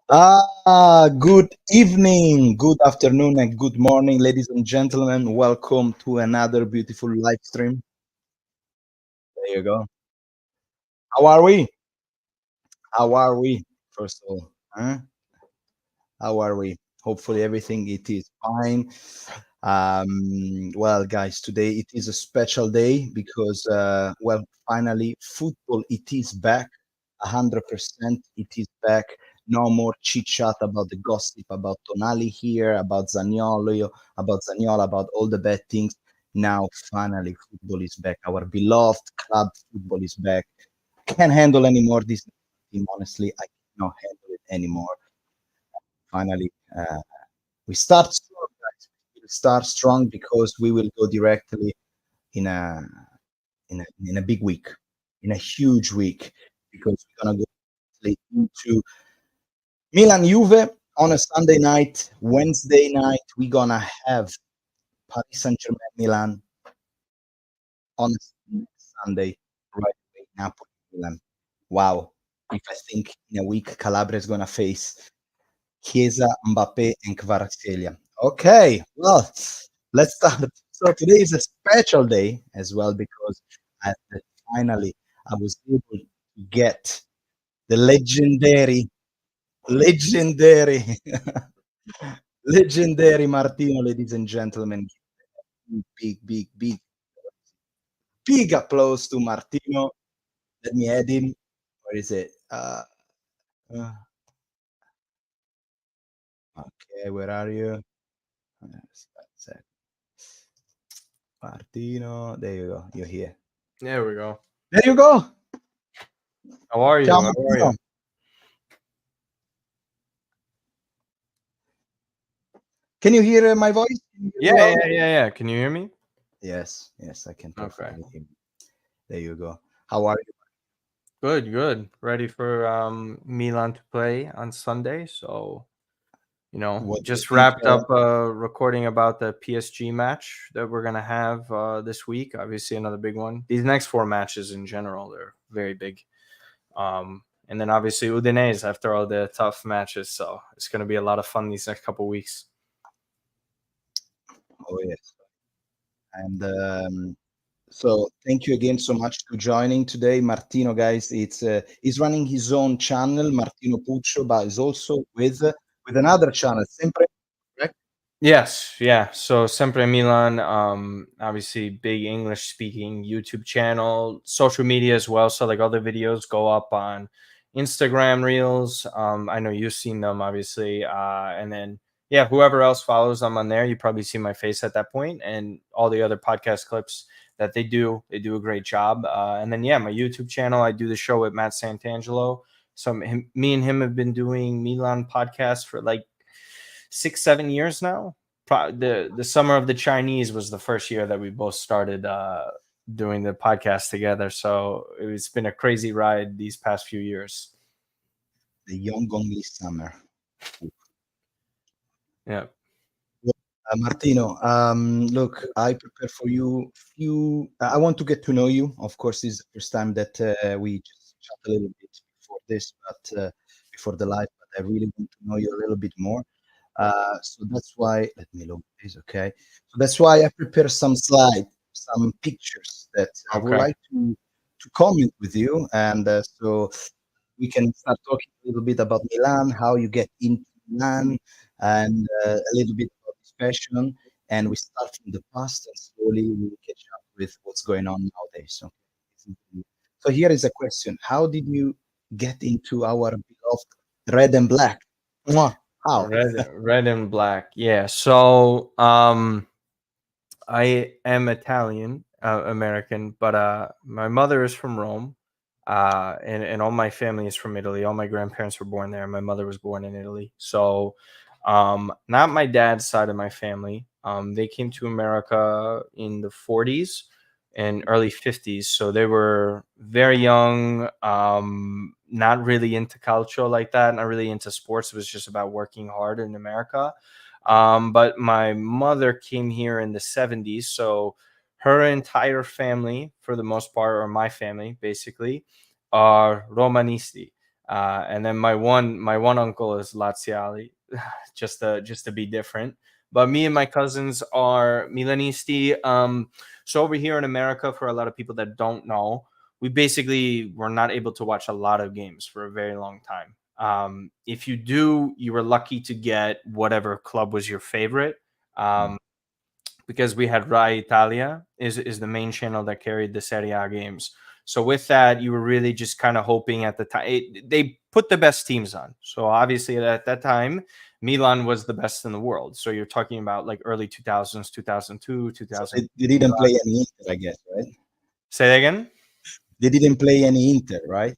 Good evening, good afternoon, and good morning, ladies and gentlemen. Welcome to another beautiful live stream. There you go. How are we? How are we? First of all, huh? How are we? Hopefully, everything it is fine. Well, guys, today it is a special day because, finally, football it is back. 100%, it is back. No more chit chat about the gossip about Tonali here, about Zaniolo, about all the bad things. Now, finally, football is back. Our beloved club football is back. Can't handle anymore this team. Honestly, I cannot handle it anymore. Finally, we start strong, guys. We will start strong because we will go directly in a in a big week, in a huge week, because we're gonna go straight into Milan Juve on a Sunday night. Wednesday night, we're gonna have Paris Saint-Germain Milan on a Sunday, right away, Napoli Milan. Wow. If I think in a week Calabria is gonna face Chiesa, Mbappe, and Kvaratskhelia. Okay, well, let's start. So today is a special day as well because I, finally I was able to get the legendary, legendary Martino, ladies and gentlemen. Big, big, big, big applause to Martino. Let me add him. Where is it? Uh, okay, where are you? Martino, there you go. You're here. There we go. There you go. How are you? Ciao, How are Martino. you? Can you hear my voice? Can you hear me Yeah, well? yeah. Can you hear me? Yes, yes, I can Okay. perfectly hear you. There you go. How are you? Good, good. Ready for Milan to play on Sunday. So, What do you just think? wrapped up recording about the PSG match that we're gonna have this week. Obviously another big one. These next four matches in general, they're very big. And then obviously Udinese after all the tough matches. So it's gonna be a lot of fun these next couple weeks. Oh yes, and so thank you again so much to joining today, Martino. Guys, he's running his own channel, Martino Puccio, but he's also with another channel, Sempre. Correct? Yes, yeah. So Sempre Milan, obviously big English speaking YouTube channel, social media as well. So like all the videos go up on Instagram Reels. I know you've seen them obviously. And then yeah, whoever else follows them on there, you probably see my face at that point and all the other podcast clips that they do a great job. And then yeah, my YouTube channel, I do the show with Matt Santangelo. So me and him have been doing Milan podcast for like 6 7 years now. The summer of the Chinese was the first year that we both started doing the podcast together. So it's been a crazy ride these past few years. The Young Only Summer. Yeah. Martino, look, I prepare for you few. I want to get to know you. Of course, this is the first time that we just chat a little bit before this, but before the live. But I really want to know you a little bit more. So that's why. Let me look this, okay? So that's why I prepare some slides, some pictures that I would Okay. like to comment with you, and so we can start talking a little bit about Milan, how you get into Milan, and a little bit about this passion. And we start from the past and slowly we catch up with what's going on nowadays. So here is a question: how did you get into our beloved red and black? Mwah. How? Red and black. Yeah. So I am Italian American, but my mother is from Rome. And all my family is from Italy. All my grandparents were born there. My mother was born in Italy. So, not my dad's side of my family. They came to America in the 40s and early 50s. So they were very young, not really into culture like that, not really into sports. It was just about working hard in America. But my mother came here in the 70s. So her entire family, for the most part, or my family basically, are Romanisti. And then my one uncle is Laziali, just to be different. But me and my cousins are Milanisti. So over here in America, for a lot of people that don't know, we basically were not able to watch a lot of games for a very long time. If you do, you were lucky to get whatever club was your favorite. Mm. Um, because we had Rai Italia is the main channel that carried the Serie A games. So with that, you were really just kind of hoping at the time they put the best teams on. So obviously at that time, Milan was the best in the world. So you're talking about like early 2000s, 2002, So 2000. they didn't play any Inter, I guess, right? Say that again. They didn't play any Inter, right?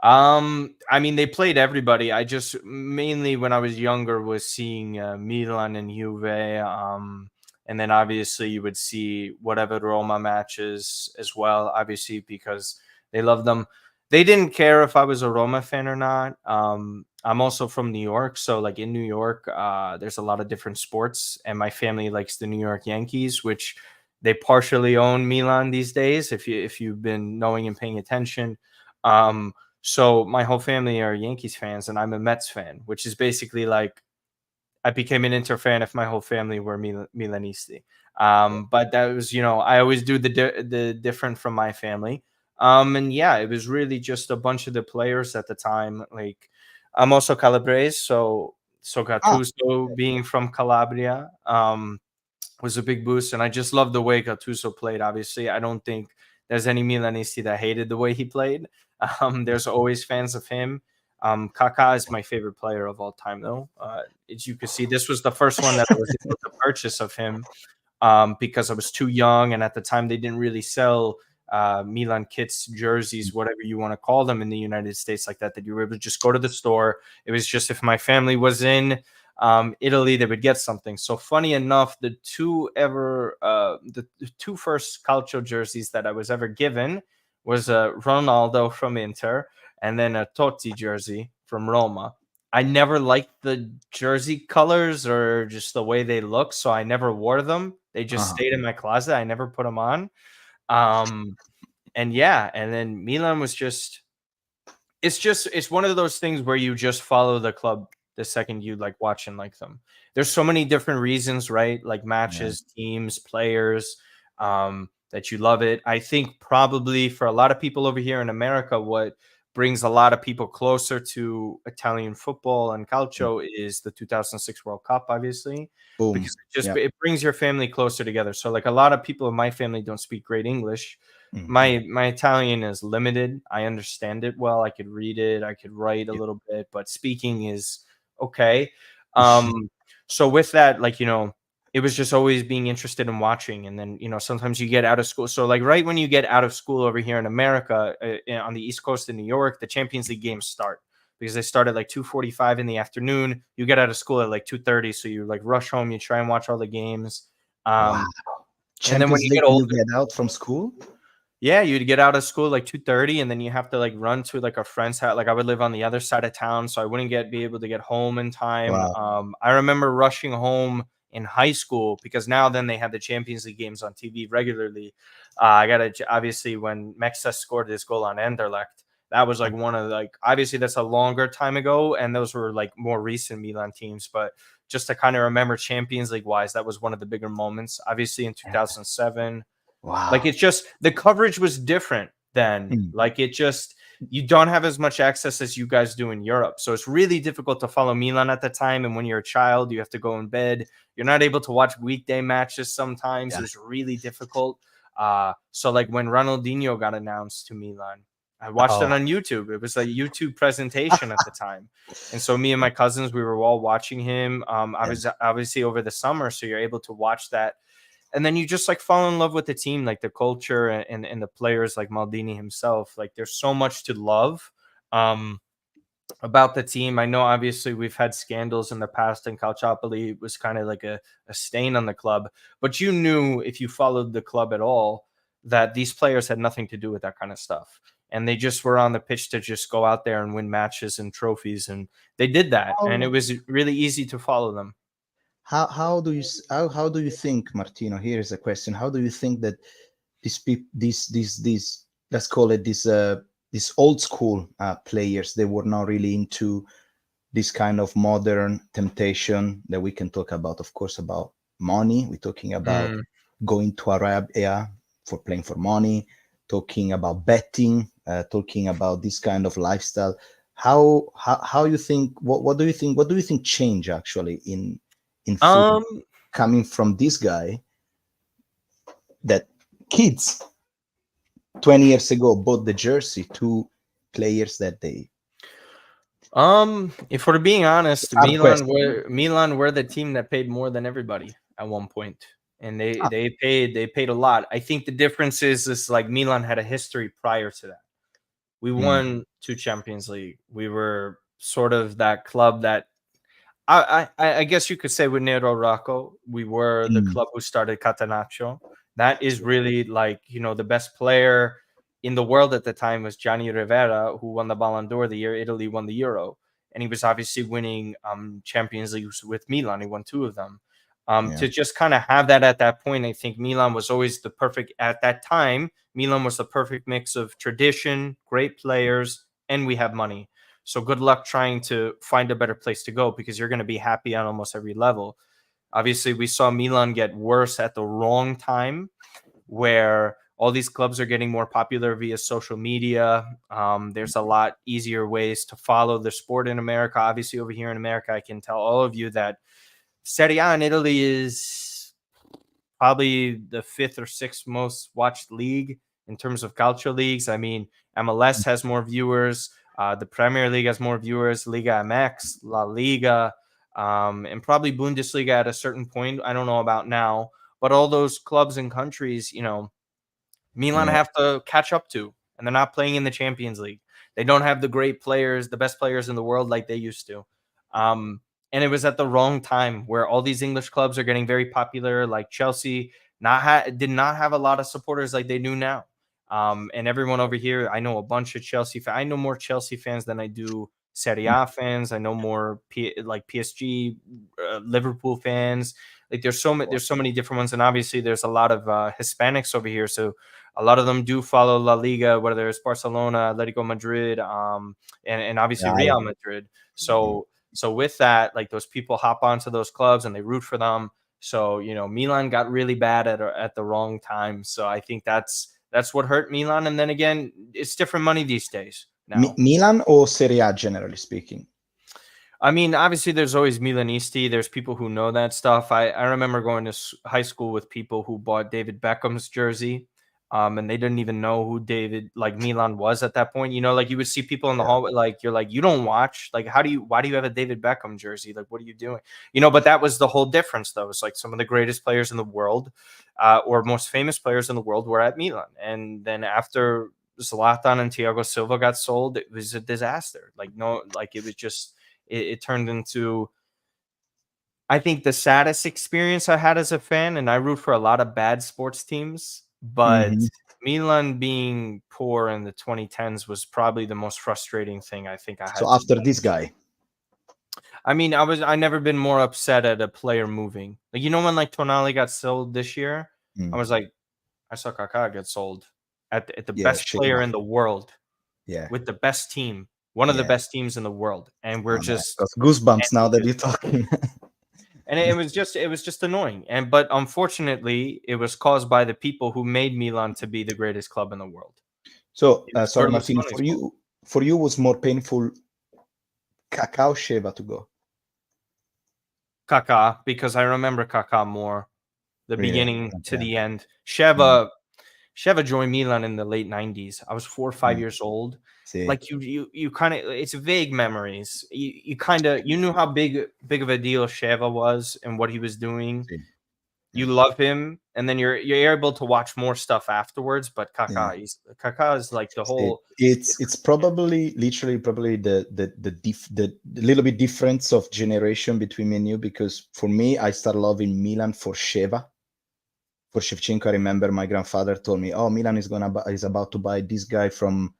I mean, they played everybody. I just mainly when I was younger was seeing Milan and Juve. And then obviously you would see whatever Roma matches as well, obviously because they love them. They didn't care if I was a Roma fan or not. I'm also from New York, so like in New York, there's a lot of different sports, and my family likes the New York Yankees, which they partially own Milan these days. If you've been knowing and paying attention. Um, so my whole family are Yankees fans, and I'm a Mets fan, which is basically like I became an Inter fan if my whole family were Milanisti. But that was, I always do the different from my family. And yeah, it was really just a bunch of the players at the time. Like I'm also Calabrese, so Ah, Gattuso being from Calabria. Was a big boost, and I just love the way Gattuso played. Obviously, I don't think there's any Milanisti that hated the way he played. There's always fans of him. Kaká is my favorite player of all time, though. As you can see, this was the first one that I was able to purchase of him because I was too young, and at the time they didn't really sell Milan kits, jerseys, whatever you want to call them in the United States like that. That you were able to just go to the store. It was just if my family was in Italy, they would get something. So funny enough, the two first Calcio jerseys that I was ever given was a Ronaldo from Inter and then a Totti jersey from Roma. I never liked the jersey colors or just the way they look, so I never wore them. They just uh-huh. stayed in my closet. I never put them on. Um, and yeah, and then Milan was it's one of those things where you just follow the club the second you like watch and like them. There's so many different reasons, right? Like Yeah. matches, teams, players, that you love it. I think probably for a lot of people over here in America, what brings a lot of people closer to Italian football and Mm. calcio is the 2006 World Cup, obviously, because Boom. Yeah. it brings your family closer together. So like a lot of people in my family don't speak great English. Mhm. My Italian is limited. I understand it well. I could read it. I could write a Yeah. little bit, but speaking is okay. Um, so with that, like it was just always being interested in watching, and then sometimes you get out of school. So like right when you get out of school over here in America, on the East Coast in New York, the Champions League games start because they start at like 2:45 in the afternoon. You get out of school at like 2:30, so you like rush home. You try and watch all the games. Wow. Um, and then when Champions you League get when you older. get out from school? Yeah, you'd get out of school like 2:30 and then you have to like run to like a friend's house. Like I would live on the other side of town, so I wouldn't be able to get home in time. Wow. I remember rushing home in high school because now then they had the Champions League games on TV regularly. I got to obviously when Mexa scored this goal on Anderlecht, that was like one of like obviously that's a longer time ago and those were like more recent Milan teams, but just to kind of remember Champions League wise, that was one of the bigger moments. Obviously in Yeah. 2007, like Wow. it's just the coverage was different then. Mm. Like it just you don't have as much access as you guys do in Europe. So it's really difficult to follow Milan at the time. And when you're a child, you have to go in bed. You're not able to watch weekday matches sometimes. Yeah. It was really difficult. So like when Ronaldinho got announced to Milan, I watched it Oh, on YouTube. It was a YouTube presentation at the time. And so me and my cousins, we were all watching him. I yeah. was obviously over the summer, so you're able to watch that and then you just like fall in love with the team, like the culture and the players, like Maldini himself. Like there's so much to love um, about the team. I know obviously we've had scandals in the past, and Calciopoli was kind of like a stain on the club. But you knew if you followed the club at all that these players had nothing to do with that kind of stuff. And they just were on the pitch to just go out there and win matches and trophies. And they did that. And it How was really easy to follow them. how do you how do you think, Martino? Here is a question. How do you think that these people, these let's call it this these old school players. They were not really into this kind of modern temptation that we can talk about, of course, about money. We're talking about Mm. going to Arabia for playing for money, talking about betting, talking about this kind of lifestyle. How you think? What do you think? What do you think change actually in football Um, coming from this guy that kids 20 years ago bought the jersey to players that they if we're being honest, hard question. Milan were the team that paid more than everybody at one point, and they Ah, they paid they paid a lot. I think the difference is like Milan had a history prior to that. We mm, won 2 Champions League. We were sort of that club that I guess you could say with Nero Rocco, we were the mm, club who started Catenaccio. That is true. really like, the best player in the world at the time was Gianni Rivera, who won the Ballon d'Or the year Italy won the Euro. And he was obviously winning Champions Leagues with Milan. He won 2 of them. Yeah. To just kind of have that at that point, I think Milan was always the perfect, at that time, Milan was the perfect mix of tradition, great players, and we have money. So good luck trying to find a better place to go because you're going to be happy on almost every level. Obviously, we saw Milan get worse at the wrong time where all these clubs are getting more popular via social media. There's a lot easier ways to follow the sport in America. Obviously, over here in America, I can tell all of you that Serie A in Italy is probably the 5th or 6th most watched league in terms of calcio leagues. I mean, MLS has more viewers. The Premier League has more viewers. Liga MX, La Liga, and probably Bundesliga at a certain point. I don't know about now, but all those clubs and countries, Milan Yeah. have to catch up to, and they're not playing in the Champions League. They don't have the great players, the best players in the world like they used to. Um, and it was at the wrong time where all these English clubs are getting very popular, like Chelsea. Did not have a lot of supporters like they do now. And everyone over here, I know a bunch of Chelsea fans. I know more Chelsea fans than I do Serie A fans. I know more like PSG, Liverpool fans. Like there's so many different ones, and obviously there's a lot of Hispanics over here. So a lot of them do follow La Liga, whether it's Barcelona, Atletico Madrid, and obviously Yeah. Real Madrid. So with that, like those people hop onto those clubs and they root for them. So Milan got really bad at the wrong time. So I think that's what hurt Milan. And then again, it's different money these days now. Milan or Serie A, generally speaking? I mean, obviously, there's always Milanisti. There's people who know that stuff. I remember going to high school with people who bought David Beckham's jersey, and they didn't even know who David like Milan was at that point. Like you would see people in the Yeah. hallway, like you're like, you don't watch. Like, why do you have a David Beckham jersey? Like, what are you doing? But that was the whole difference, though. It's like some of the greatest players in the world, or most famous players in the world, were at Milan, and then after Zlatan and Thiago Silva got sold, it was a disaster. Like, no, like it was just it turned into, I think, the saddest experience I had as a fan. And I root for a lot of bad sports teams, but Hmm. Milan being poor in the 2010s was probably the most frustrating thing I think I So had to after do. this guy, I mean, I never been more upset at a player moving. Like, when like Tonali got sold this year, I mm, was like, I saw Kaká get sold at the yeah, best shame. player in the world Yeah, with the best team, one of the yeah. best teams in the world, and we're Oh, man, just got goosebumps now and that you're talking. And it was just annoying. But unfortunately, it was caused by the people who made Milan to be the greatest club in the world. So, It was sorry, Martin, Berlusconi's fault. for you was more painful Kakao Sheva to go. Kaká, because I remember Kaká more, the Really? beginning to Okay. the end. Mm, Sheva joined Milan in the late 90s. I was 4 or 5 mm. years old. See, Like you kind of, it's vague memories. You kind of, you knew how big of a deal Sheva was and what he was doing. see. You Yeah, love him, and then you're able to watch more stuff afterwards. But yeah. Kaká is like the See, whole. it's probably literally probably the little bit difference of generation between me and you, because for me I started loving Milan for Sheva. For Shevchenko, I remember my grandfather told me, "Oh, Milan is about to buy this guy from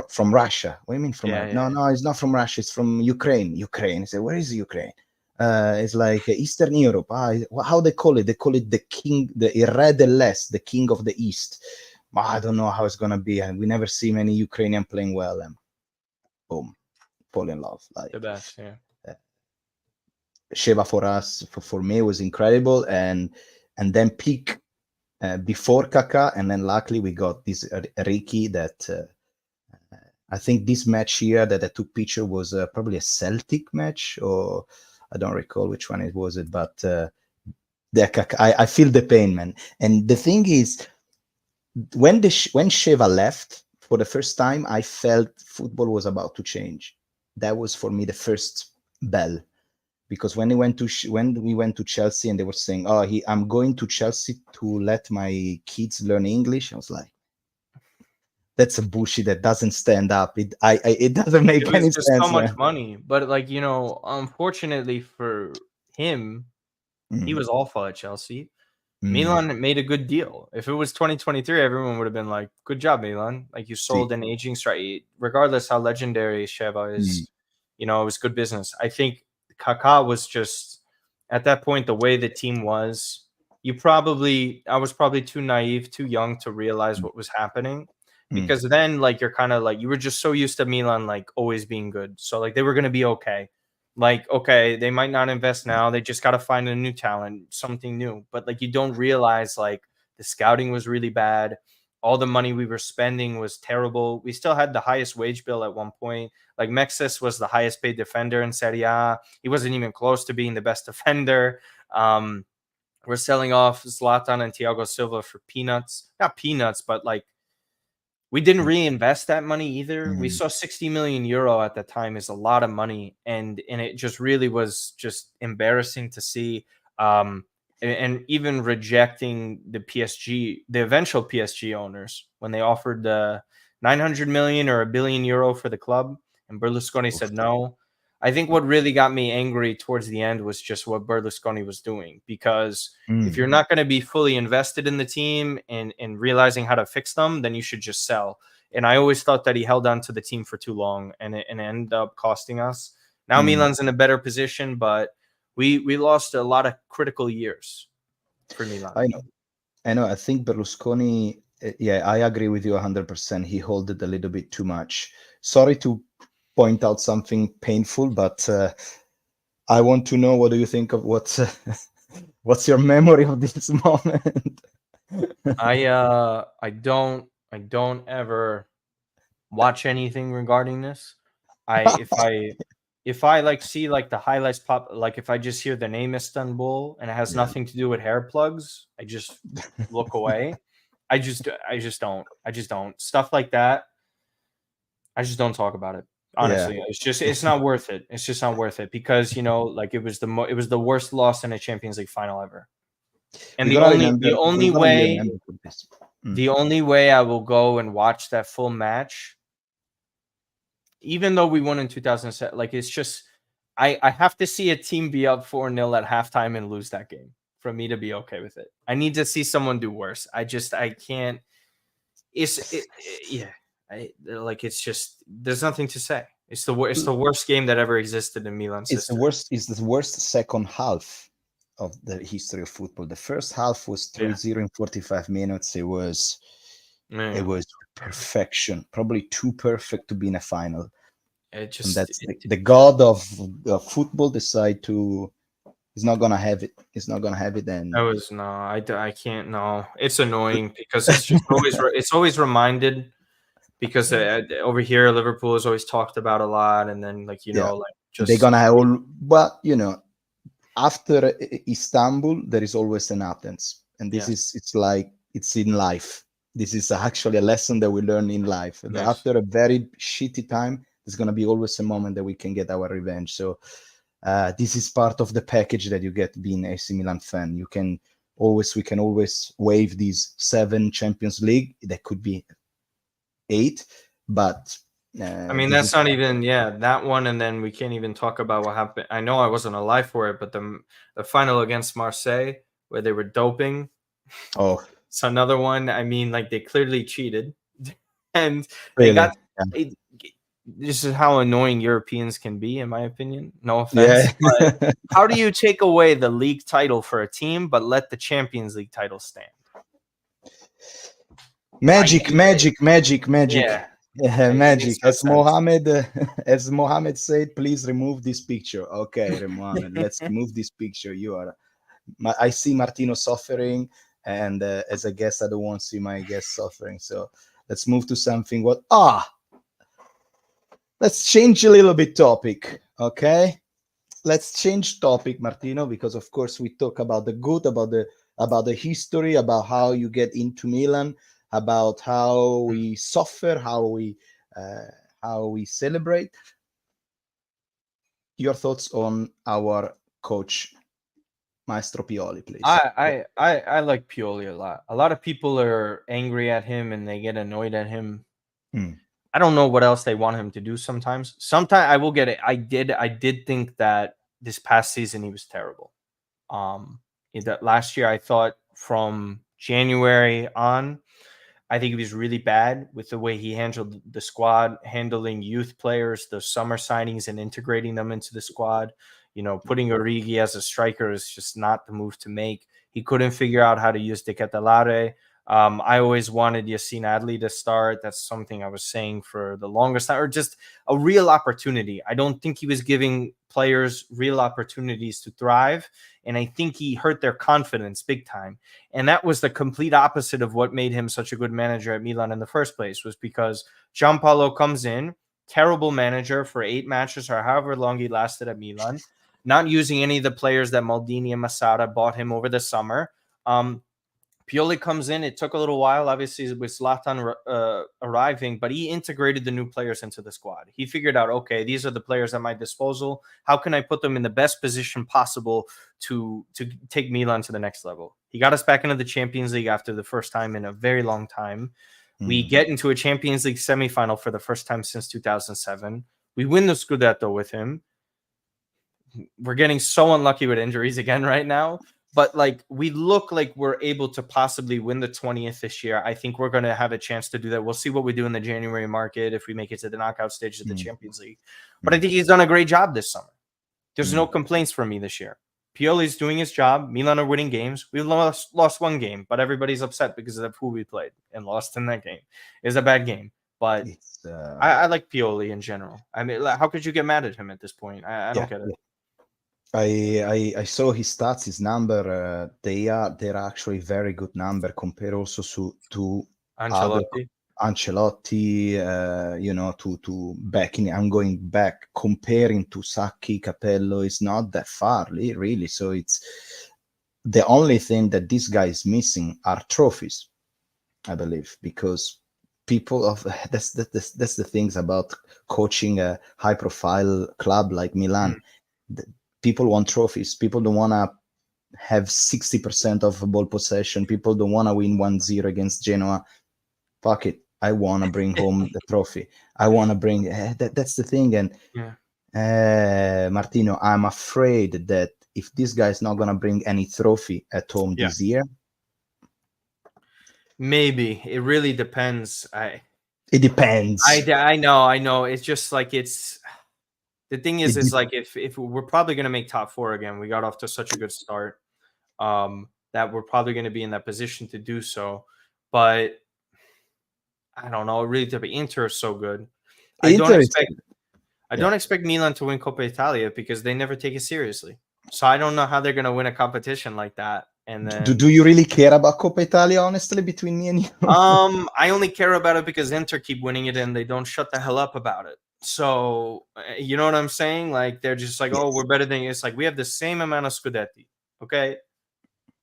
from Russia." What do you mean from Yeah, Russia? yeah, No, no, it's not from Russia. It's from Ukraine. Ukraine. I said, "Where is Ukraine?" It's like Eastern Europe. How they call it? They call it the king, the Il Re dell'Est, the king of the East. I don't know how it's gonna be, and we never see many Ukrainian playing well, and boom, fall in love. Like The best, yeah. Sheva for us, for me, was incredible, and then peak before Kaká, and then luckily we got this Ricky that. I think this match here that I took picture was probably a Celtic match, or I don't recall which one it was. It, but I feel the pain, man. And the thing is, when Sheva left for the first time, I felt football was about to change. That was for me the first bell, because when we went to Chelsea and they were saying, "Oh, I'm going to Chelsea to let my kids learn English," I was like, that's a bullshit that doesn't stand up. It doesn't It make was any just so sense, much man. money, but like unfortunately for him, he Mm, was awful at Chelsea. mm, Milan made a good deal. If it was 2023, everyone would have been like, "Good job, Milan! Like you see, sold an aging strike." Regardless how legendary Sheva mm, is, it was good business. I think Kaká was just at that point the way the team was. I was probably too naive, too young to realize mm, what was happening, mm, because then like you're kind of like you were just so used to Milan like always being good, so like they were gonna be okay. Like, okay, they might not invest now. They just got to find a new talent, something new. But like, you don't realize like the scouting was really bad. All the money we were spending was terrible. We still had the highest wage bill at one point. Like Mexis was the highest paid defender in Serie A. He wasn't even close to being the best defender. Um, we're selling off Zlatan and Thiago Silva for peanuts. Not peanuts, but like we didn't reinvest that money either. We mm, saw 60 million euro at the time is a lot of money, and it just really was just embarrassing to see. And even rejecting the PSG, the eventual PSG owners, when they offered the 900 million or €1 billion for the club, and Berlusconi oof, said no. I think what really got me angry towards the end was just what Berlusconi was doing, because if mm, you're not going to be fully invested in the team and realizing how to fix them, then you should just sell. And I always thought that he held on to the team for too long, and it ended up costing us. Now mm. Milan's in a better position, but we lost a lot of critical years for Milan. I know, I know. I think Berlusconi. Yeah, I agree with you 100%. He held it a little bit too much. Sorry to point out something painful, but I want to know what do you think of what's your memory of this moment? I don't ever watch anything regarding this. I if I like see like the highlights pop, like if I just hear the name Istanbul and it has Yeah. nothing to do with hair plugs, I just look away. I just don't stuff like that. I just don't talk about it. Yeah. Honestly, it's not worth it. It's just not worth it, because like it was the worst loss in a Champions League final ever. And We're the gonna only remember. the We're only gonna be way remembered for this. Mm. the only way I will go and watch that full match, even though we won in 2007, like it's just I have to see a team be up 4-0 at halftime and lose that game for me to be okay with it. I need to see someone do worse. I can't. Yeah. Like it's just there's nothing to say. It's the worst game that ever existed in Milan's It's the history. worst. It's the worst second half of the history of football. The first half was Yeah. 3-0 in 45 minutes. It Yeah. was perfection, probably too perfect to be in a final. It And just that's the god of football decide to he's not gonna have it. He's not gonna have it. I And was no, I can't. No, it's annoying because it's always reminded, because over here Liverpool is always talked about a lot, and then like yeah, like they're just gonna have all. But after Istanbul, there is always an Athens, and this yes, is it's like it's in life. This is actually a lesson that we learn in life. yes. After a very shitty time, there's gonna be always a moment that we can get our revenge. So this is part of the package that you get being a AC Milan fan. We can always wave these 7 Champions League. That could be 8, but I mean, this that's is not part even, yeah, that one, and then we can't even talk about what happened. I know I wasn't alive for it, but the final against Marseille where they were doping, oh, it's another one. I mean, like they clearly cheated, and they got. really. It, this is how annoying Europeans can be, in my opinion. No Yeah. offense, but how do you take away the league title for a team but let the Champions League title stand? Magic, get it. magic, magic, Yeah, magic. Yeah, it makes magic. no As sense. Mohammed, as Mohammed said, please remove this picture. Okay, Mohammed, let's remove this picture. You are. I see Martino suffering, and as a guest, I don't want to see my guest suffering. So let's move to something. What? Let's change a little bit topic. Okay, let's change topic, Martino, because of course we talk about the good, about the history, about how you get into Milan, about how we suffer, uh, how we celebrate. Your thoughts on our coach, Maestro Pioli, please. I like Pioli a lot. A lot of people are angry at him and they get annoyed at him. Mm, I don't know what else they want him to do sometimes. Sometimes I will get it. I did think that this past season he was terrible. That last year I thought from January on, I think he was really bad with the way he handled the squad, handling youth players, the summer signings, and integrating them into the squad. You know, putting Origi as a striker is just not the move to make. He couldn't figure out how to use De Ketelare. I always wanted Yassine Adli to start. That's something I was saying for the longest time, or just a real opportunity. I don't think he was giving players real opportunities to thrive. And I think he hurt their confidence big time. And that was the complete opposite of what made him such a good manager at Milan in the first place, was because Gianpaolo comes in, terrible manager for 8 matches or however long he lasted at Milan, not using any of the players that Maldini and Masada bought him over the summer. Pioli comes in. It took a little while, obviously, with Zlatan arriving, but he integrated the new players into the squad. He figured out, okay, these are the players at my disposal. How can I put them in the best position possible to take Milan to the next level? He got us back into the Champions League after the first time in a very long time. We mm, get into a Champions League semifinal for the first time since 2007. We win the Scudetto with him. We're getting so unlucky with injuries again right now. But like we look like we're able to possibly win the 20th this year. I think we're going to have a chance to do that. We'll see what we do in the January market if we make it to the knockout stage of the mm, Champions League. But I mm, think he's done a great job this summer. There's no mm. complaints from me this year. Pioli's doing his job. Milan are winning games. We lost one game, but everybody's upset because of who we played and lost in that game. It's a bad game, but It's I like Pioli in general. I mean, how could you get mad at him at this point? I don't yeah, get it. yeah. I saw his stats, his number. They're actually very good number compared also to other Ancelotti. Ancelotti. To back in. I'm going back comparing to Sacchi, Capello is not that far, really. So it's the only thing that this guy is missing are trophies, I believe, because people of that's the things about coaching a high profile club like Milan. Mm. People want trophies. People don't want to have 60% of ball possession. People don't want to win 1-0 against Genoa. Fuck it. I want to bring home the trophy. I want to bring that's the thing. And Yeah. Martino, I'm afraid that if this guy is not going to bring any trophy at home Yeah. this year, Maybe. It really depends. it depends. I know. It's just like it's the thing It is de- like if we're probably gonna make top four again. We got off to such a good start. That we're probably gonna be in that position to do so. But I don't know. It really depends. Inter is so good. I don't Inter is expect I yeah. don't expect Milan to win Coppa Italia because they never take it seriously. So I don't know how they're gonna win a competition like that. And then Do you really care about Coppa Italia? Honestly, between me and you. I only care about it because Inter keep winning it and they don't shut the hell up about it. So you know what I'm saying? Like they're just like, oh, Yes. we're better than you. It's like we have the same amount of Scudetti. Okay,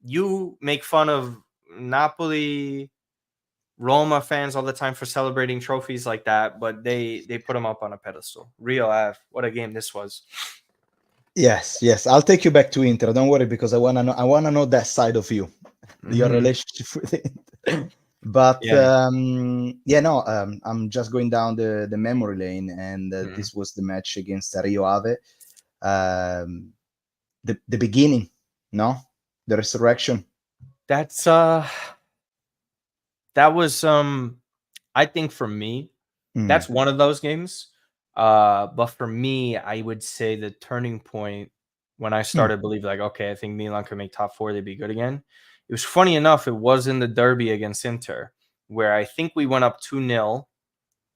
you make fun of Napoli, Roma fans all the time for celebrating trophies like that, but they put them up on a pedestal. Rio Ave, what a game this was. Yes, yes. I'll take you back to Inter. Don't worry, because I wanna know that side of you, your Mm-hmm. relationship with it. But Yeah. yeah, no, I'm just going down the memory lane, and Mm-hmm. this was the match against Rio Ave. The beginning, no, the resurrection. That's that was I think for me, Mm, that's one of those games. But for me, I would say the turning point when I mm, started believe like, okay, I think Milan could make top four, they'd be good again. It was funny enough, it was in the derby against Inter. where I think we went up 2-0,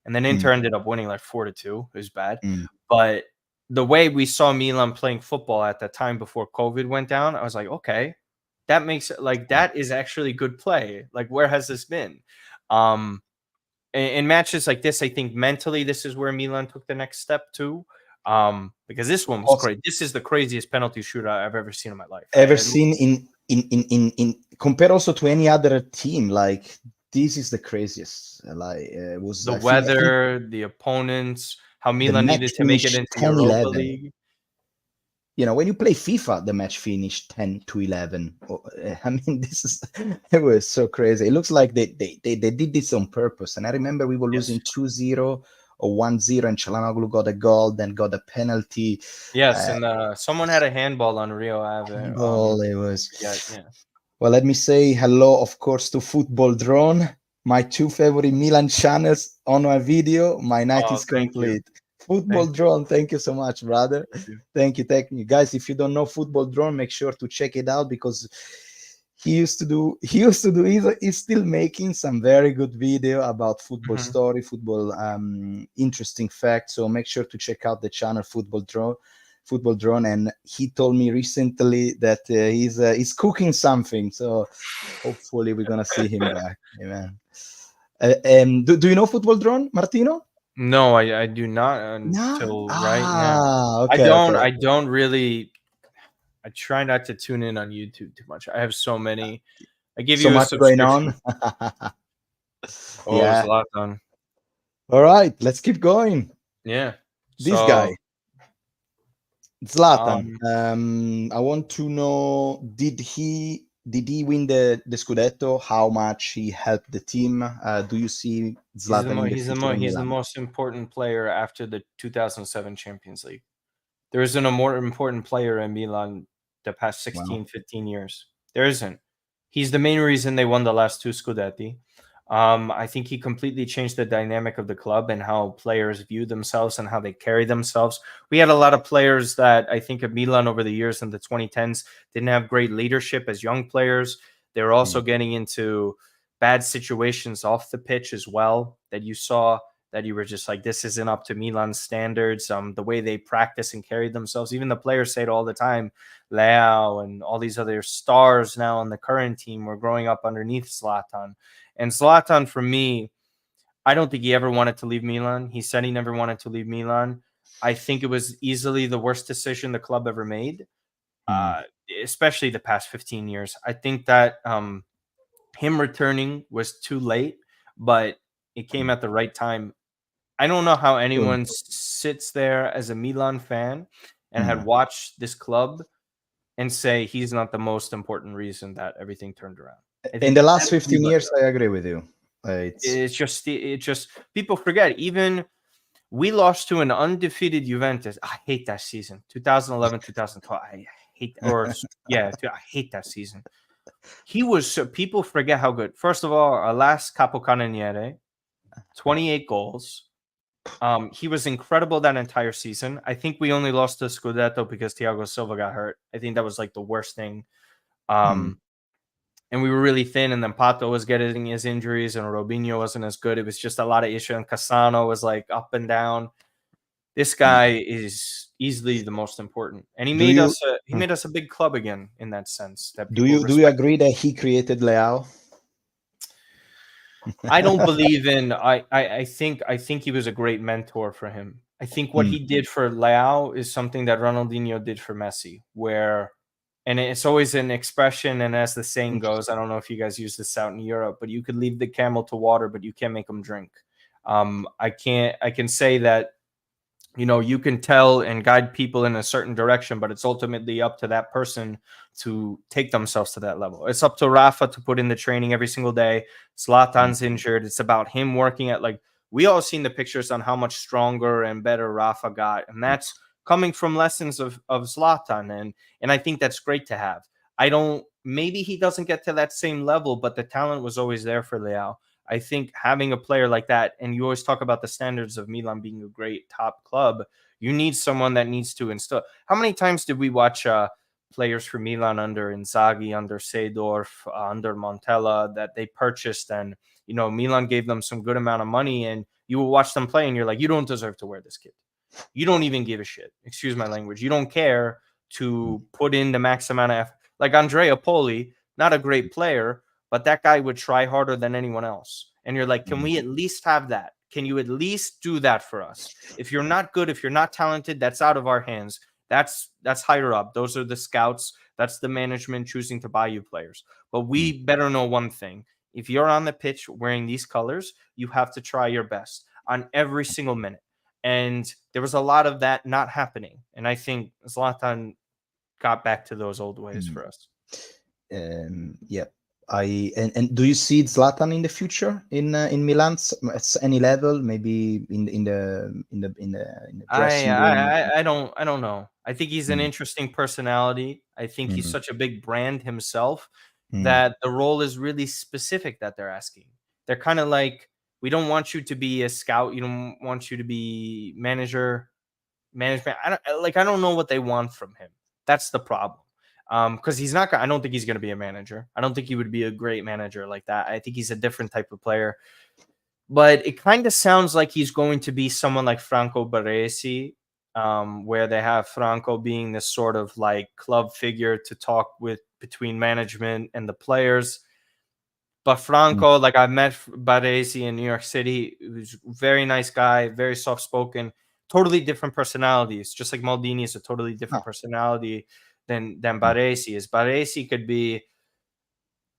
and then Mm, Inter ended up winning like 4-2. It was bad. mm. But the way we saw Milan playing football at the time before COVID went down, I was like, okay, that makes it like Yeah. that is actually good play. Like, where has this been? Um, in matches like this, I think mentally this is where Milan took the next step too. Because this one was Also, crazy. This is the craziest penalty shootout I've ever seen in my life. ever seen in compare also to any other team, like this is the craziest. Like it was the I think weather, the opponents, how the Milan match needed to make it finished into Europa 10-11. League. You know, when you play FIFA, the match finished 10-11. I mean, this is it was so crazy. It looks like they did this on purpose. And I remember we were Yes. losing 2-0 or 1-0, and Çalhanoğlu got a goal, then got a penalty. Yes, Uh, and someone had a handball on Rio Ave. Handball, it was. Forget, yeah. Well, let me say hello, of course, to Football Drone, my two favorite Milan channels on my video. My night Oh, is thank you, complete. Football thank you, Drone, thank you so much, brother. thank you. Thank you. Guys, if you don't know Football Drone, make sure to check it out because he's still making some very good video about football Mhm. story, football interesting facts. So make sure to check out the channel Football Drone, and he told me recently that he's cooking something. So hopefully we're gonna see him back. Amen. Do you know Football Drone, Martino? No, I do not No. until right now. Ah, I okay, don't okay. I don't really I try not to tune in on YouTube too much. I have so many. I give So you a much going subscription. on. Oh, Yeah. Zlatan. All right, let's keep going. Yeah. This guy, So, Zlatan. um, I want to know, did he win the Scudetto? How much he helped the team? Do you see Zlatan in the future in he's the Milan? most important player after the 2007 Champions League. There isn't a more important player in Milan the past Well, 16, 15 years. There isn't. He's the main reason they won the last two Scudetti. I think he completely changed the dynamic of the club and how players view themselves and how they carry themselves. We had a lot of players that I think of Milan over the years in the 2010s didn't have great leadership as young players. They were also mm, getting into bad situations off the pitch as well that you saw that you were just like, this isn't up to Milan's standards. The way they practice and carry themselves. Even the players say it all the time. Leao and all these other stars now on the current team were growing up underneath Zlatan. And Zlatan, for me, I don't think he ever wanted to leave Milan. He said he never wanted to leave Milan. I think it was easily the worst decision the club ever made, mm, uh, especially the past 15 years. I think that him returning was too late, but it came mm. at the right time. I don't know how True. anyone sits there as a Milan fan and had Mm. watched this club and say he's not the most important reason that everything turned around. I In think the last 15 everybody years, does. I agree with you. It's It's just people forget. Even we lost to an undefeated Juventus. I hate that season. 2011, 2012. I hate or yeah, I hate that season. He was so people forget how good. First of all, our last Capocannoniere, 28 goals. He was incredible that entire season. I think we only lost to Scudetto because Thiago Silva got hurt. I think that was like the worst thing. mm, Um, and we were really thin, and then Pato was getting his injuries, and Robinho wasn't as good. It was just a lot of issue, and Cassano was like up and down. This mm. guy is easily the most important, and Do you he mm, made us a big club again in that sense that do people you do you respect. agree that he created Leao? I don't believe in. I think he was a great mentor for him. I think what Mm, he did for Leao is something that Ronaldinho did for Messi, where, and it's always an expression. And as the saying goes, interesting. I don't know if you guys use this out in Europe, but you could lead the camel to water, but you can't make them drink. I can't. I can say that you can tell and guide people in a certain direction, but it's ultimately up to that person to take themselves to that level. It's up to Rafa to put in the training every single day. Mm, Zlatan's injured. It's about him working at, like, we all seen the pictures on how much stronger and better Rafa got, and mm, that's coming from lessons of Zlatan, and I think that's great to have. I don't. Maybe he doesn't get to that same level, but the talent was always there for Leao. I think having a player like that, and you always talk about the standards of Milan being a great top club, you need someone that needs to instill. How many times did we watch players for Milan under Inzaghi, under Seedorf, under Montella that they purchased, and Milan gave them some good amount of money, and you will watch them play, and you're like, you don't deserve to wear this kit. You don't even give a shit. Excuse my language. You don't care to put in the max amount of effort. Like Andrea Poli, not a great player, but that guy would try harder than anyone else. And you're like, can we at least have that? Can you at least do that for us? If you're not good, if you're not talented, that's out of our hands. That's higher up. Those are the scouts. That's the management choosing to buy you players. But we better know one thing. If you're on the pitch wearing these colors, you have to try your best on every single minute. And there was a lot of that not happening. And I think Zlatan got back to those old ways for us. Yeah. And do you see Zlatan in the future in Milan at any level? Maybe in the dressing room. I don't know. I think he's an interesting personality. I think he's such a big brand himself that the role is really specific that they're asking. They're kind of like, we don't want you to be a scout. You don't want you to be management. I don't know what they want from him. That's the problem. Because he's not. I don't think he's going to be a manager. I don't think he would be a great manager like that. I think he's a different type of player. But it kind of sounds like he's going to be someone like Franco Baresi, where they have Franco being this sort of like club figure to talk with between management and the players. But Franco, like I met Baresi in New York City, who's a very nice guy, very soft-spoken, totally different personalities. Just like Maldini is a totally different personality than Baresi is. Baresi could be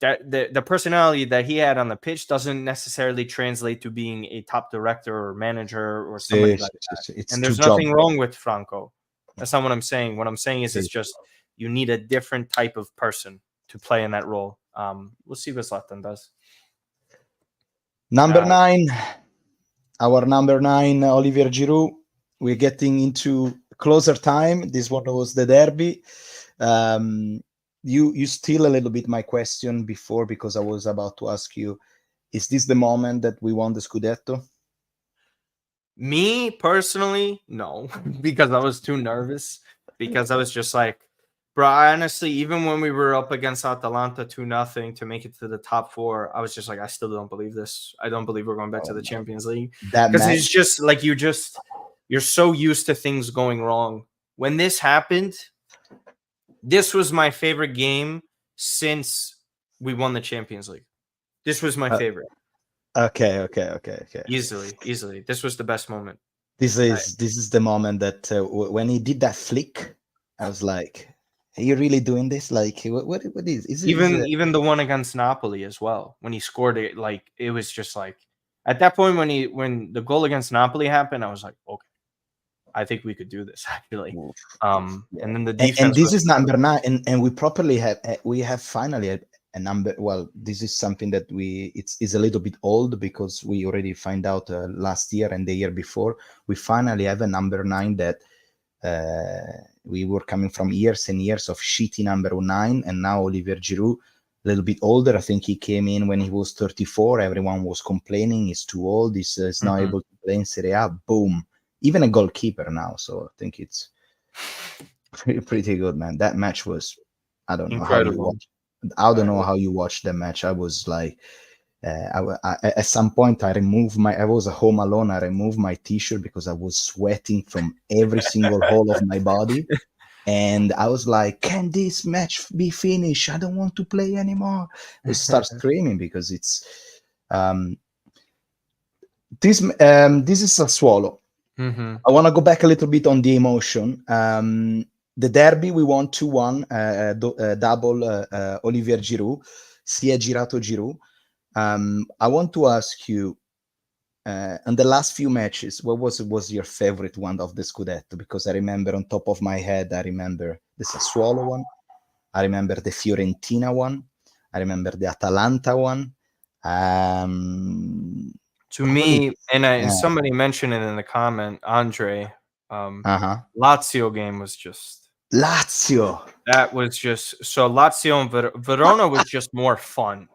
that the personality that he had on the pitch doesn't necessarily translate to being a top director or manager or somebody like that. And there's nothing wrong with Franco. That's not what I'm saying. What I'm saying is it's just you need a different type of person to play in that role. We'll see what Zlatan does. Number 9, our number 9, Olivier Giroud. We're getting into closer time. This one was the derby. You steal a little bit my question before, because I was about to ask you, is this the moment that we won the Scudetto? Me personally, no, because I was too nervous. Because I was just like, bro, honestly, even when we were up against Atalanta 2-0 to make it to the top 4, I was just like, I still don't believe this. I don't believe we're going back to the Champions League. Because it's just like you're so used to things going wrong. When this happened, this was my favorite game since we won the Champions League. This was my favorite. Okay. Easily. This was the best moment. This is the moment that when he did that flick, I was like, are you really doing this? Like, what is even the one against Napoli as well, when he scored it, like it was just like at that point when the goal against Napoli happened, I was like, okay, I think we could do this actually. And then the defense. And this is number 9, and we have finally a number. Well, this is something that it's a little bit old, because we already find out last year and the year before. We finally have a number 9 that we were coming from years and years of shitty number 9, and now Olivier Giroud, a little bit older. I think he came in when he was 34. Everyone was complaining he's too old. He's not able to play in Serie A. Boom. Even a goalkeeper now. So I think it's pretty good, man. That match was, I don't know incredible. I don't know how you watched the match. I was like, at some point I was at home alone. I removed my t-shirt because I was sweating from every single hole of my body. And I was like, can this match be finished? I don't want to play anymore. I start screaming because it's, this is Sassuolo. I want to go back a little bit on the emotion. The derby, we won 2-1, double Olivier Giroud. Si è girato Giroud. I want to ask you, in the last few matches, what was your favorite one of the Scudetto? Because I remember on top of my head, I remember the Sassuolo one. I remember the Fiorentina one. I remember the Atalanta one. To me, and somebody mentioned it in the comment, Andre, Lazio game was just Lazio. That was just so Lazio and Verona was just more fun.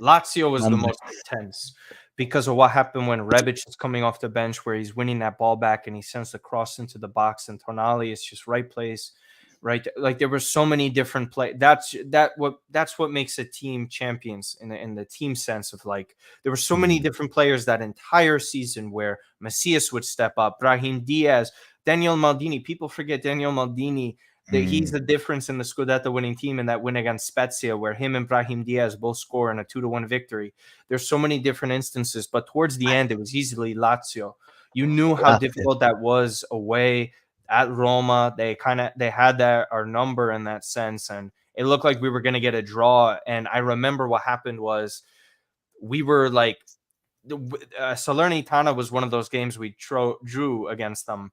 Lazio was the most intense because of what happened when Rebic is coming off the bench, where he's winning that ball back and he sends the cross into the box, and Tonali is just right place, right? Like there were so many different play. That's what makes a team champions in the team sense of like there were so many Mm. different players that entire season where Macias would step up, Brahim Diaz, Daniel Maldini. People forget Daniel Maldini. That he's Mm. the difference in the Scudetto winning team in that win against Spezia, where him and Brahim Diaz both score in a 2-1 victory. There's so many different instances, but towards the end, it was easily Lazio. You knew how Yeah, difficult that was away at Roma. They had that our number in that sense, and it looked like we were going to get a draw. And I remember what happened was we were like Salernitana was one of those games we drew against them,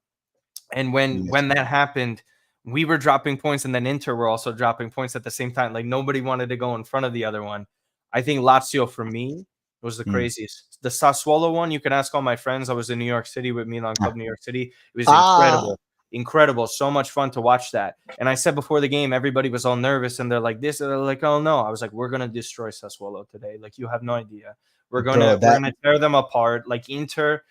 and yes. when that happened, we were dropping points, and then Inter were also dropping points at the same time. Like nobody wanted to go in front of the other one. I think Lazio for me was the Mm. craziest. The Sassuolo one, you can ask all my friends. I was in New York City with Milan Ah, Club New York City. It was ah, incredible. Incredible. So much fun to watch that. And I said before the game, everybody was all nervous and they're like this, and they're like, oh no. I was like, we're gonna destroy Sassuolo today. Like you have no idea. bro, We're that gonna tear them apart. Like Inter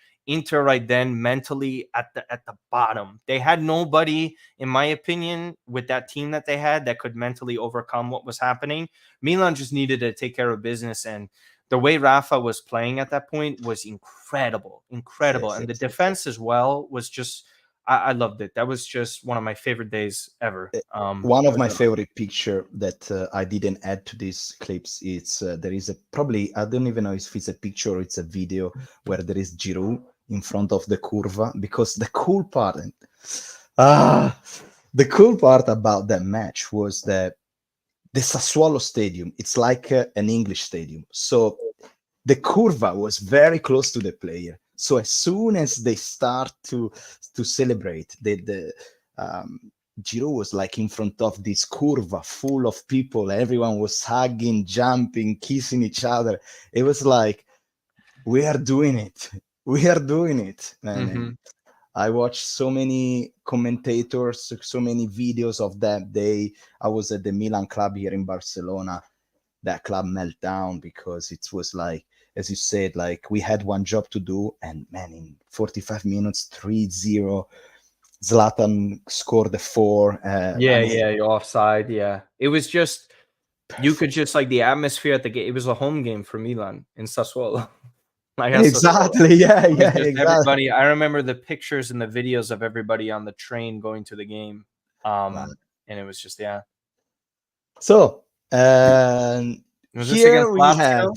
right then mentally at the bottom. They had nobody, in my opinion, with that team that they had that could mentally overcome what was happening. Milan just needed to take care of business, and the way Rafa was playing at that point was incredible, incredible, yes, and the yes. defense as well was just. I loved it. That was just one of my favorite days ever. One It of was my favorite picture that I didn't add to these clips is there is a probably I don't even know if it's a picture or it's a video where there is Giroud in front of the curva because ah the cool part about that match was that the Sassuolo stadium it's like an English stadium, so the curva was very close to the player. So as soon as they start to celebrate, the Giroud was like in front of this curva full of people. Everyone was hugging, jumping, kissing each other. It was like we are doing it. We are doing it, man. hmm And I watched so many commentators, so many videos of that day. I was at the Milan club here in Barcelona. That club meltdown because it was like, as you said, like we had one job to do, and man, in 45 minutes, 3-0, Zlatan scored the four. I Yeah, mean, yeah, you're offside. Yeah, it was just you could perfect. just like the atmosphere at the game. It was a home game for Milan in Sassuolo. Like at Sassuolo. Exactly. Yeah, It was yeah, just exactly. everybody. I remember the pictures and the videos of everybody on the train going to the game. Wow. And it was just yeah. So Was this here against we have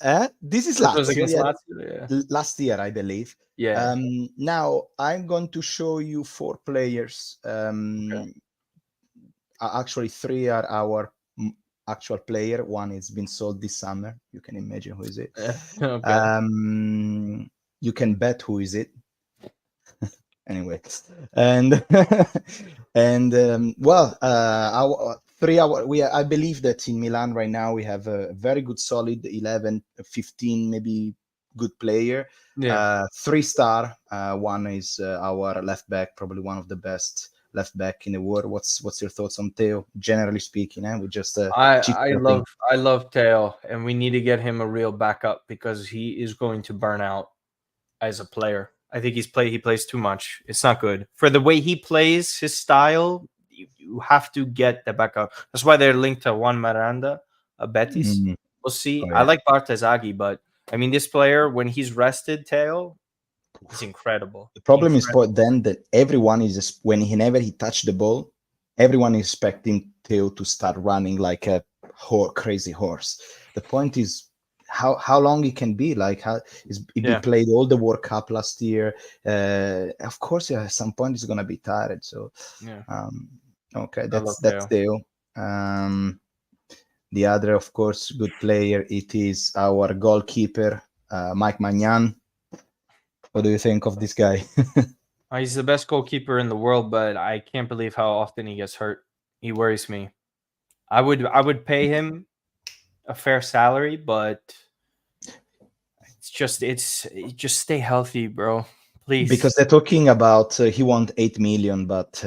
Lazio? this is This was Lazio. against Yeah, Lazio. Yeah. last year, I believe. Yeah. Now I'm going to show you four players. Okay. Actually, three are our actual player. One has been sold this summer. You can imagine who is it. Okay. Um, you can bet who is it. Anyway, and and well, our 3 hour. I believe that in Milan right now we have a very good, solid 11, 15, maybe good player. Yeah. 3 star. One is our left back, probably one of the best left back in the world. What's your thoughts on Theo? Generally speaking, we just chit I chatting. love I love Teo, and we need to get him a real backup because he is going to burn out as a player. I think he plays too much. It's not good. For the way he plays, his style, you have to get the backup. That's why they're linked to Juan Miranda, a Betis. Mm. We'll see. Oh I yeah. like Bartezaghi, but I mean this player when he's rested, Teo, he's incredible. The problem is for Incredible. then that everyone is whenever he touched the ball, everyone is expecting Theo to start running like a crazy horse. The point is how long it can be. Like how is he Yeah. played all the World Cup last year. Of course, yeah, at some point he's gonna be tired. So Yeah. um, okay, I love that's Teo. Theo. The other, of course, good player. It is our goalkeeper, Mike Magnan. What do you think of this guy? He's the best goalkeeper in the world, but I can't believe how often he gets hurt. He worries me. I would pay him a fair salary, but it's just stay healthy, bro. Please. Because they're talking about he want 8 million, but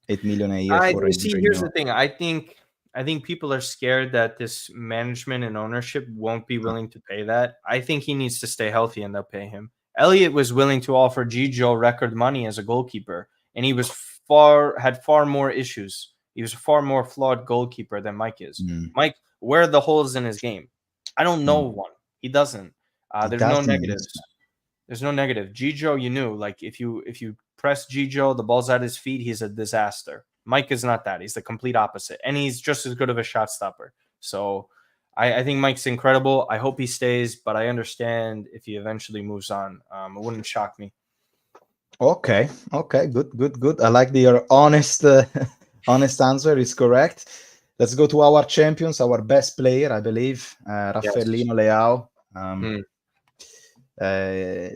8 million a year I for a see. Here's renewal. the thing. I think people are scared that this management and ownership won't be willing to pay that. I think he needs to stay healthy, and they'll pay him. Elliot was willing to offer Gigio record money as a goalkeeper, and he was had far more issues. He was a far more flawed goalkeeper than Mike is. Mm, Mike, where are the holes in his game? I don't know mm. one. He doesn't. He There's no doesn't use negatives. There's no negative. Gijo, you knew, like if you press Gijo, the ball's at his feet, he's a disaster. Mike is not that. He's the complete opposite, and he's just as good of a shot stopper. So I think Mike's incredible. I hope he stays, but I understand if he eventually moves on. It wouldn't shock me. Okay, okay, good. I like your honest, honest answer. Is correct. Let's go to our champions, our best player, I believe, Yes. Raffaellino Leao. Hmm.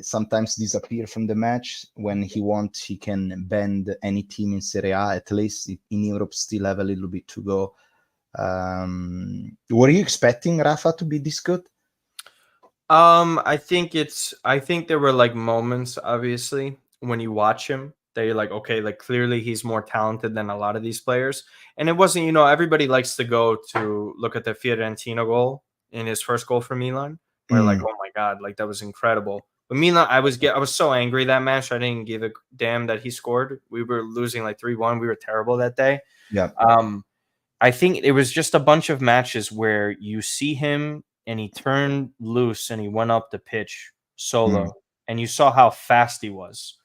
Sometimes disappear from the match. When he wants, he can bend any team in Serie A. At least in Europe, still have a little bit to go. Were you expecting Rafa to be this good? I think there were like moments, obviously, when you watch him that you're like, okay, like clearly he's more talented than a lot of these players. And it wasn't, everybody likes to go to look at the Fiorentina goal in his first goal for Milan. Where like, Mm, oh my god, like that was incredible. But Milan, I was so angry that match. I didn't give a damn that he scored. We were losing like 3-1. We were terrible that day. yeah. I think it was just a bunch of matches where you see him and he turned loose and he went up the pitch Mm, solo, and you saw how fast he was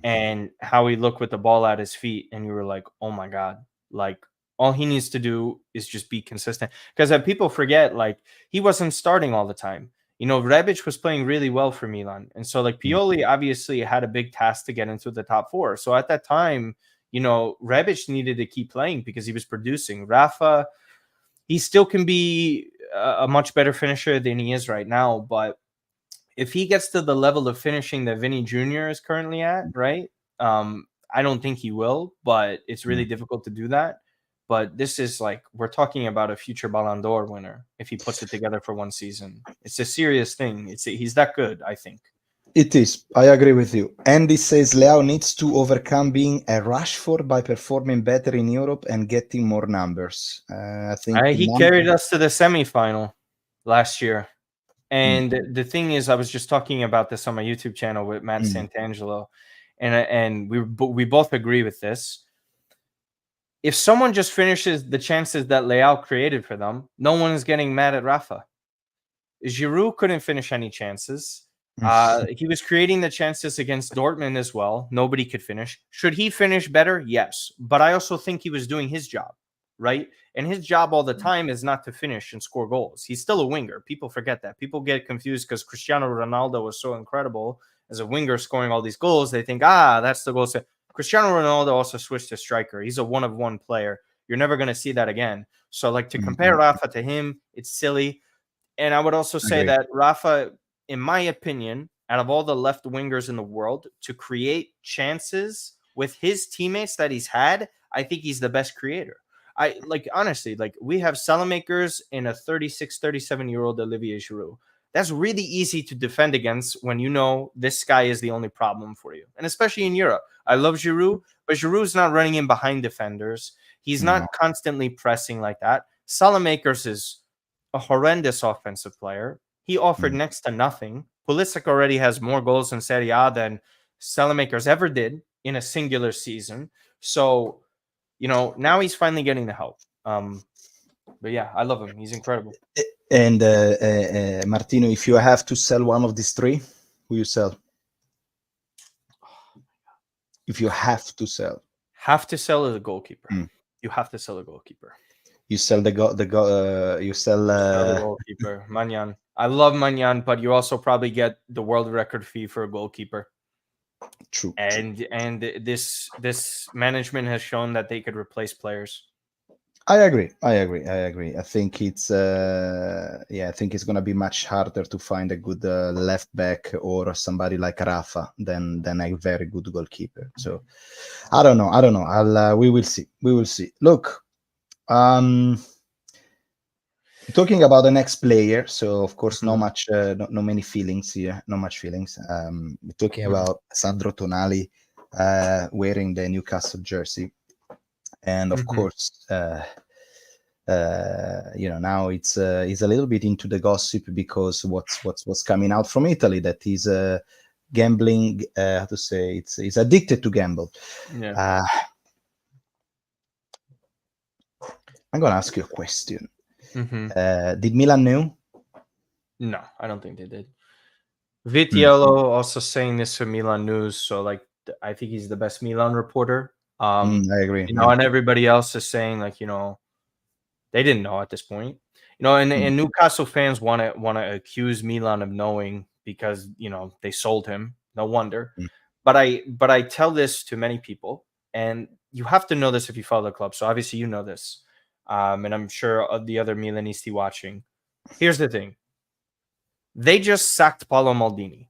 and how he looked with the ball at his feet, and you were like, oh my god, like all he needs to do is just be consistent. Because people forget, like, he wasn't starting all the time. Rebic was playing really well for Milan, and so like mm, Pioli obviously had a big task to get into the top four. So at that time, Rebic needed to keep playing because he was producing. Rafa, he still can be a much better finisher than he is right now, but if he gets to the level of finishing that Vinny Jr. is currently at, right? I don't think he will, but it's really mm. difficult to do that. But this is like, we're talking about a future Ballon d'Or winner if he puts it together for one season. It's a serious thing. He's that good, I think. It is. I agree with you. Andy says Leao needs to overcome being a Rashford by performing better in Europe and getting more numbers. I think He carried us to the semifinal last year. Mm, And the thing is, I was just talking about this on my YouTube channel with Matt mm, Santangelo, and we both agree with this. If someone just finishes the chances that Leao created for them, no one is getting mad at Rafa. Giroud couldn't finish any chances. mm, He was creating the chances against Dortmund as well. Nobody could finish. Should he finish better? Yes. But I also think he was doing his job, right? And his job all the time is not to finish and score goals. He's still a winger. People forget that. People get confused because Cristiano Ronaldo was so incredible as a winger scoring all these goals. They think, that's the goal. Cristiano Ronaldo also switched to striker. He's a one-of-one player. You're never going to see that again. So, like, to compare mm. Rafa to him, it's silly. And I would also say Agree. that Rafa, in my opinion, out of all the left wingers in the world, to create chances with his teammates that he's had, I think he's the best creator. I like, honestly, like, we have Salamakers and a 36, 37-year-old Olivier Giroud. That's really easy to defend against when you know this guy is the only problem for you. And especially in Europe. I love Giroud, but Giroud's not running in behind defenders. He's No. not constantly pressing like that. Salamakers is a horrendous offensive player. He offered Mm. next to nothing. Pulisic already has more goals in Serie A than Salamakers ever did in a singular season. So, now he's finally getting the help. But yeah, I love him. He's incredible. And Martino, if you have to sell one of these three, who you sell? If you have to sell, Have to sell as a goalkeeper. Mm. You have to sell a goalkeeper. you sell you sell Sell the goalkeeper. Magnan. I love Magnan, but you also probably get the world record fee for a goalkeeper. true. And this management has shown that they could replace players. I agree. I think it's I think it's gonna be much harder to find a good left back or somebody like Rafa than a very good goalkeeper. So I don't know. I'll we will see. Look, talking about the next player. So of course, no many feelings here. No much feelings. We're talking about Sandro Tonali wearing the Newcastle jersey. And of course, now it's a little bit into the gossip because what's coming out from Italy that he's gambling. How to say it's addicted to gamble. Yeah. I'm gonna ask you a question. Hmm. Did Milan know? No, I don't think they did. Mm, Vitiello also saying this for Milan News, so like I think he's the best Milan reporter. I agree. Yeah. And everybody else is saying like, they didn't know at this point. Mm, And Newcastle fans want to accuse Milan of knowing because they sold him. No wonder. mm, But I tell this to many people, and you have to know this if you follow the club. So obviously you know this, and I'm sure the other Milanisti watching. Here's the thing: they just sacked Paolo Maldini.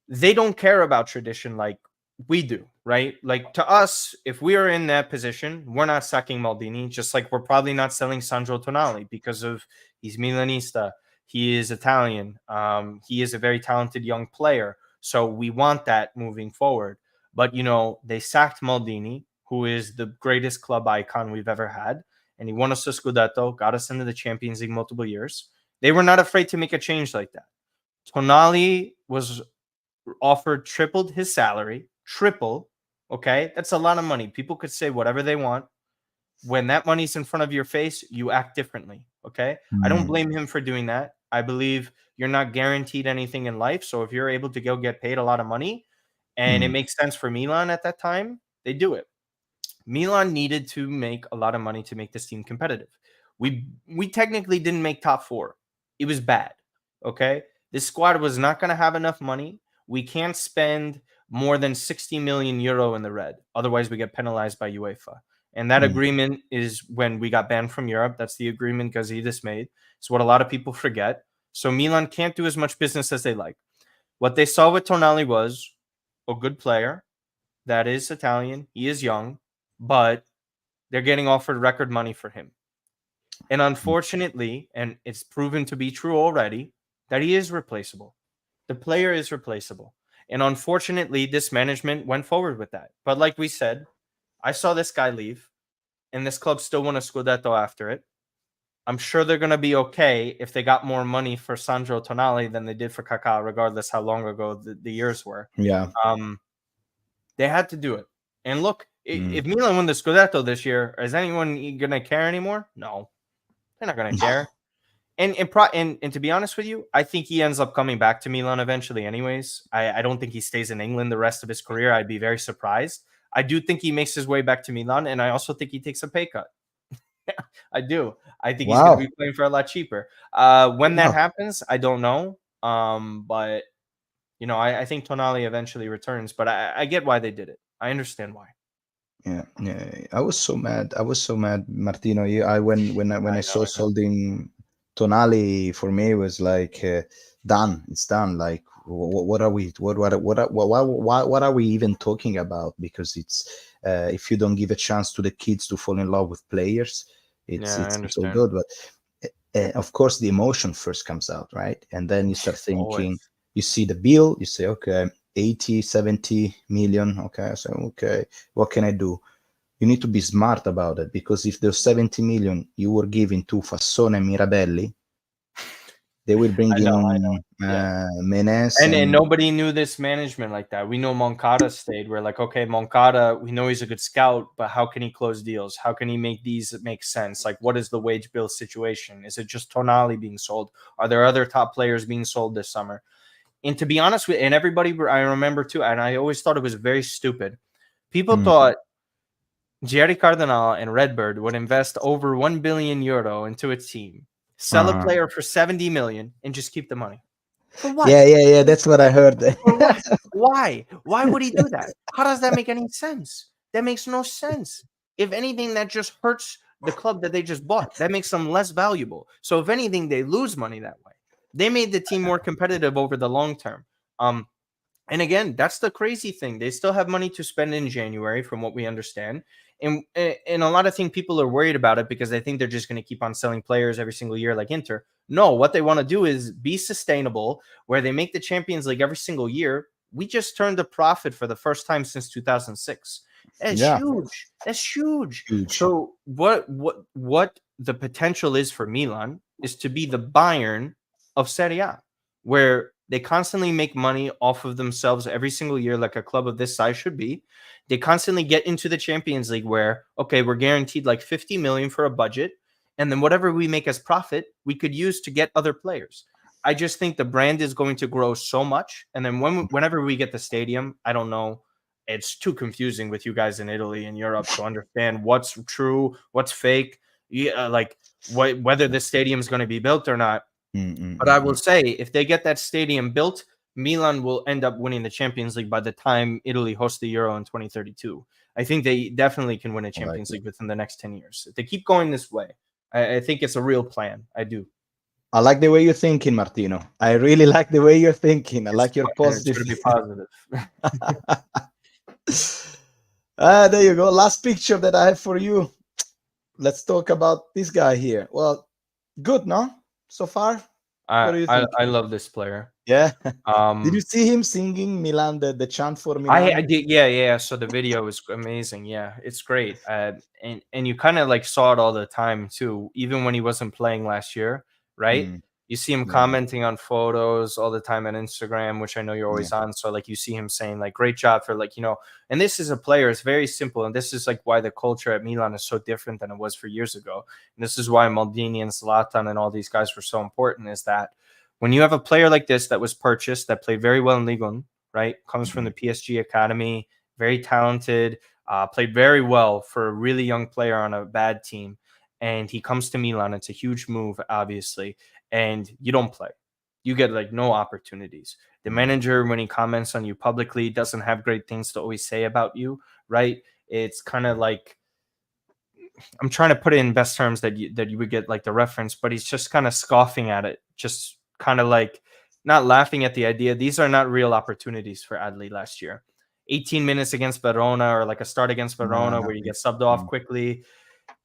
They don't care about tradition like we do, right? Like to us, if we are in that position, we're not sacking Maldini, just like we're probably not selling Sandro Tonali because of he's Milanista, he is Italian, he is a very talented young player, so we want that moving forward. But they sacked Maldini, who is the greatest club icon we've ever had, and he won us a Scudetto, got us into the Champions League multiple years. They were not afraid to make a change like that. Tonali was offered tripled his salary, triple. Okay, that's a lot of money. People could say whatever they want. When that money's in front of your face, you act differently. Okay, I don't mm, blame him for doing that. I believe you're not guaranteed anything in life, so if you're able to go get paid a lot of money, and it mm, makes sense for Milan at that time, they do it. Milan needed to make a lot of money to make this team competitive. We technically didn't make top four. It was bad. Okay? This squad was not going to have enough money. We can't spend more than 60 million euro in the red. Otherwise, we get penalized by UEFA. And that mm, agreement is when we got banned from Europe. That's the agreement Gazidis made. It's what a lot of people forget. So Milan can't do as much business as they like. What they saw with Tonali was a good player that is Italian. He is young, but they're getting offered record money for him. And mm. unfortunately, and it's proven to be true already, that he is replaceable. The player is replaceable. And unfortunately, this management went forward with that. But like we said, I saw this guy leave, and this club still won a Scudetto after it. I'm sure they're going to be okay if they got more money for Sandro Tonali than they did for Kaká, regardless how long ago the years were. Yeah. Um, They had to do it. And look, Mm. if Milan win the Scudetto this year, is anyone going to care anymore? No, they're not going to care. And to be honest with you, I think he ends up coming back to Milan eventually. Anyways, I don't think he stays in England the rest of his career. I'd be very surprised. I do think he makes his way back to Milan, and I also think he takes a pay cut. I do. I think he's going to be Wow. playing for a lot cheaper. When that Wow. happens, I don't know. But I think Tonali eventually returns, but I get why they did it. I understand why. Yeah, yeah. I was so mad. I was so mad, Martino. I when I saw I know. Soldin Tonali, for me it was like done. It's done. Like what are we? What are we even talking about? Because it's if you don't give a chance to the kids to fall in love with players, it's Yeah, I it's all understand. good. But of course, the emotion first comes out, right? And then you start thinking. Always. You see the bill. You say, okay, 80, 70 million. Okay, so okay, what can I do? You need to be smart about it because if those 70 million you were giving to Fassone and Mirabelli, they will bring I know, I know. in Yeah. Menes And and nobody knew this management like that. We know Moncada stayed. We're like, okay, Moncada, we know he's a good scout, but how can he close deals? How can he make these make sense? Like, what is the wage bill situation? Is it just Tonali being sold? Are there other top players being sold this summer? And to be honest with, and everybody, I remember too, and I always thought it was very stupid. People mm, thought Jerry Cardinal and Redbird would invest over 1 billion euro into a team, sell a uh, player for 70 million, and just keep the money. For what? yeah, that's what I heard. For what? Why? Why would he do that? How does that make any sense? That makes no sense. If anything, that just hurts the club that they just bought. That makes them less valuable. So if anything, they lose money that way. They made the team more competitive over the long term. Um, and again, that's the crazy thing. They still have money to spend in January, from what we understand. And a lot of things people are worried about it because they think they're just going to keep on selling players every single year like Inter. No, what they want to do is be sustainable, where they make the Champions League every single year. We just turned a profit for the first time since 2006. That's Yeah, huge. That's huge. huge. So what the potential is for Milan is to be the Bayern of Serie A, where They constantly make money off of themselves every single year, like a club of this size should be. They constantly get into the Champions League where, okay, we're guaranteed like 50 million for a budget. And then whatever we make as profit, we could use to get other players. I just think the brand is going to grow so much. And then whenever we get the stadium, I don't know. It's too confusing with you guys in Italy and Europe to understand what's true, what's fake, like whether the stadium is going to be built or not. But I will say, if they get that stadium built, Milan will end up winning the Champions League by the time Italy hosts the Euro in 2032. I think they definitely can win a Champions League within the next 10 years. If they keep going this way, I think it's a real plan. I do. I like the way you're thinking, Martino. I really like the way you're thinking. I like your positive. It's going to be positive. There you go. Last picture that I have for you. Let's talk about this guy here. Well, good, no? So far? I love this player. Yeah. Did you see him singing Milan, the chant for Milan? I did. Yeah. So the video was amazing. Yeah, it's great. And you kind of like saw it all the time too, even when he wasn't playing last year, right? You see him commenting on photos all the time on Instagram, which I know you're always on. So like you see him saying like, great job for like, and this is a player, it's very simple. And this is like why the culture at Milan is so different than it was for years ago. And this is why Maldini and Zlatan and all these guys were so important, is that when you have a player like this that was purchased, that played very well in Ligue 1, right? Comes from the PSG academy, very talented, played very well for a really young player on a bad team. And he comes to Milan. It's a huge move, obviously. And you don't play. You get like no opportunities. The manager, when he comments on you publicly, doesn't have great things to always say about you, right? It's kind of like, I'm trying to put it in best terms that you would get like the reference, but he's just kind of scoffing at it, just kind of like not laughing at the idea. These are not real opportunities for Adli last year. 18 minutes against Verona, or like a start against Verona where you get subbed off quickly.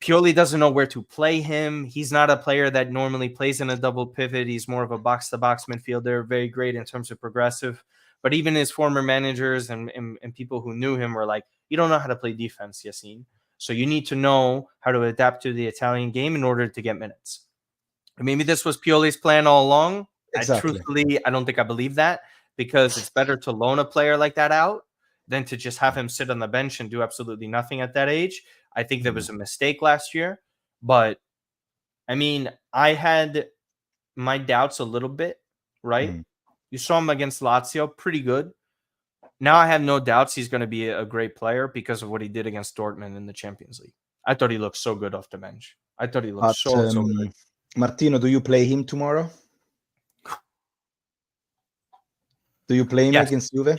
Pioli doesn't know where to play him. He's not a player that normally plays in a double pivot. He's more of a box-to-box midfielder, very great in terms of progressive. But even his former managers and people who knew him were like, you don't know how to play defense, Yassine. So you need to know how to adapt to the Italian game in order to get minutes. And maybe this was Pioli's plan all along. Exactly. I don't think I believe that, because it's better to loan a player like that out than to just have him sit on the bench and do absolutely nothing at that age. I think that was a mistake last year. But, I mean, I had my doubts a little bit, right? You saw him against Lazio, pretty good. Now I have no doubts he's going to be a great player because of what he did against Dortmund in the Champions League. I thought he looked so good off the bench. I thought he looked so good. Martino, do you play him tomorrow? Do you play him against Juve?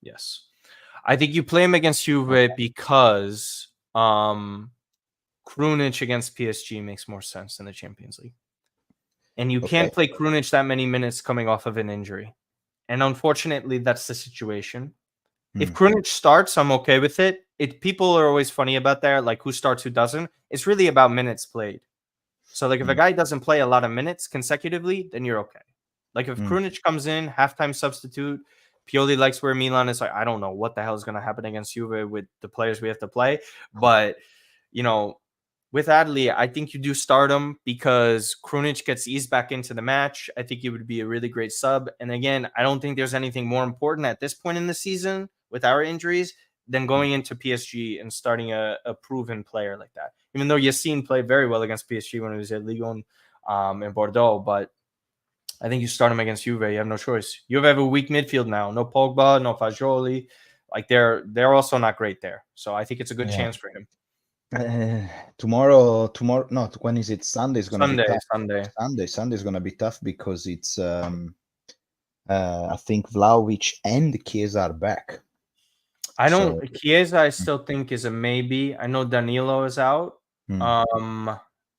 Yes. I think you play him against Juve because Krunic against PSG makes more sense in the Champions League. And you can't play Krunic that many minutes coming off of an injury. And unfortunately, that's the situation. If Krunic starts, I'm okay with it. People are always funny about that, like who starts, who doesn't. It's really about minutes played. So like if a guy doesn't play a lot of minutes consecutively, then you're okay. Like if Krunic comes in, halftime substitute, Pioli likes where Milan is. Like, I don't know what the hell is going to happen against Juve with the players we have to play. But, with Adli, I think you do start him because Krunic gets eased back into the match. I think it would be a really great sub. And again, I don't think there's anything more important at this point in the season with our injuries than going into PSG and starting a proven player like that. Even though Yassine played very well against PSG when he was at Ligue 1 in Bordeaux, but I think you start him against Juve. You have no choice. Juve have a weak midfield now. No Pogba, no Fagioli. Like they're also not great there. So I think it's a good chance for him. Tomorrow, no, when is it? Sunday is going to be tough. Sunday is going to be tough because it's, I think Vlahovic and Chiesa are back. Chiesa, I still think is a maybe. I know Danilo is out.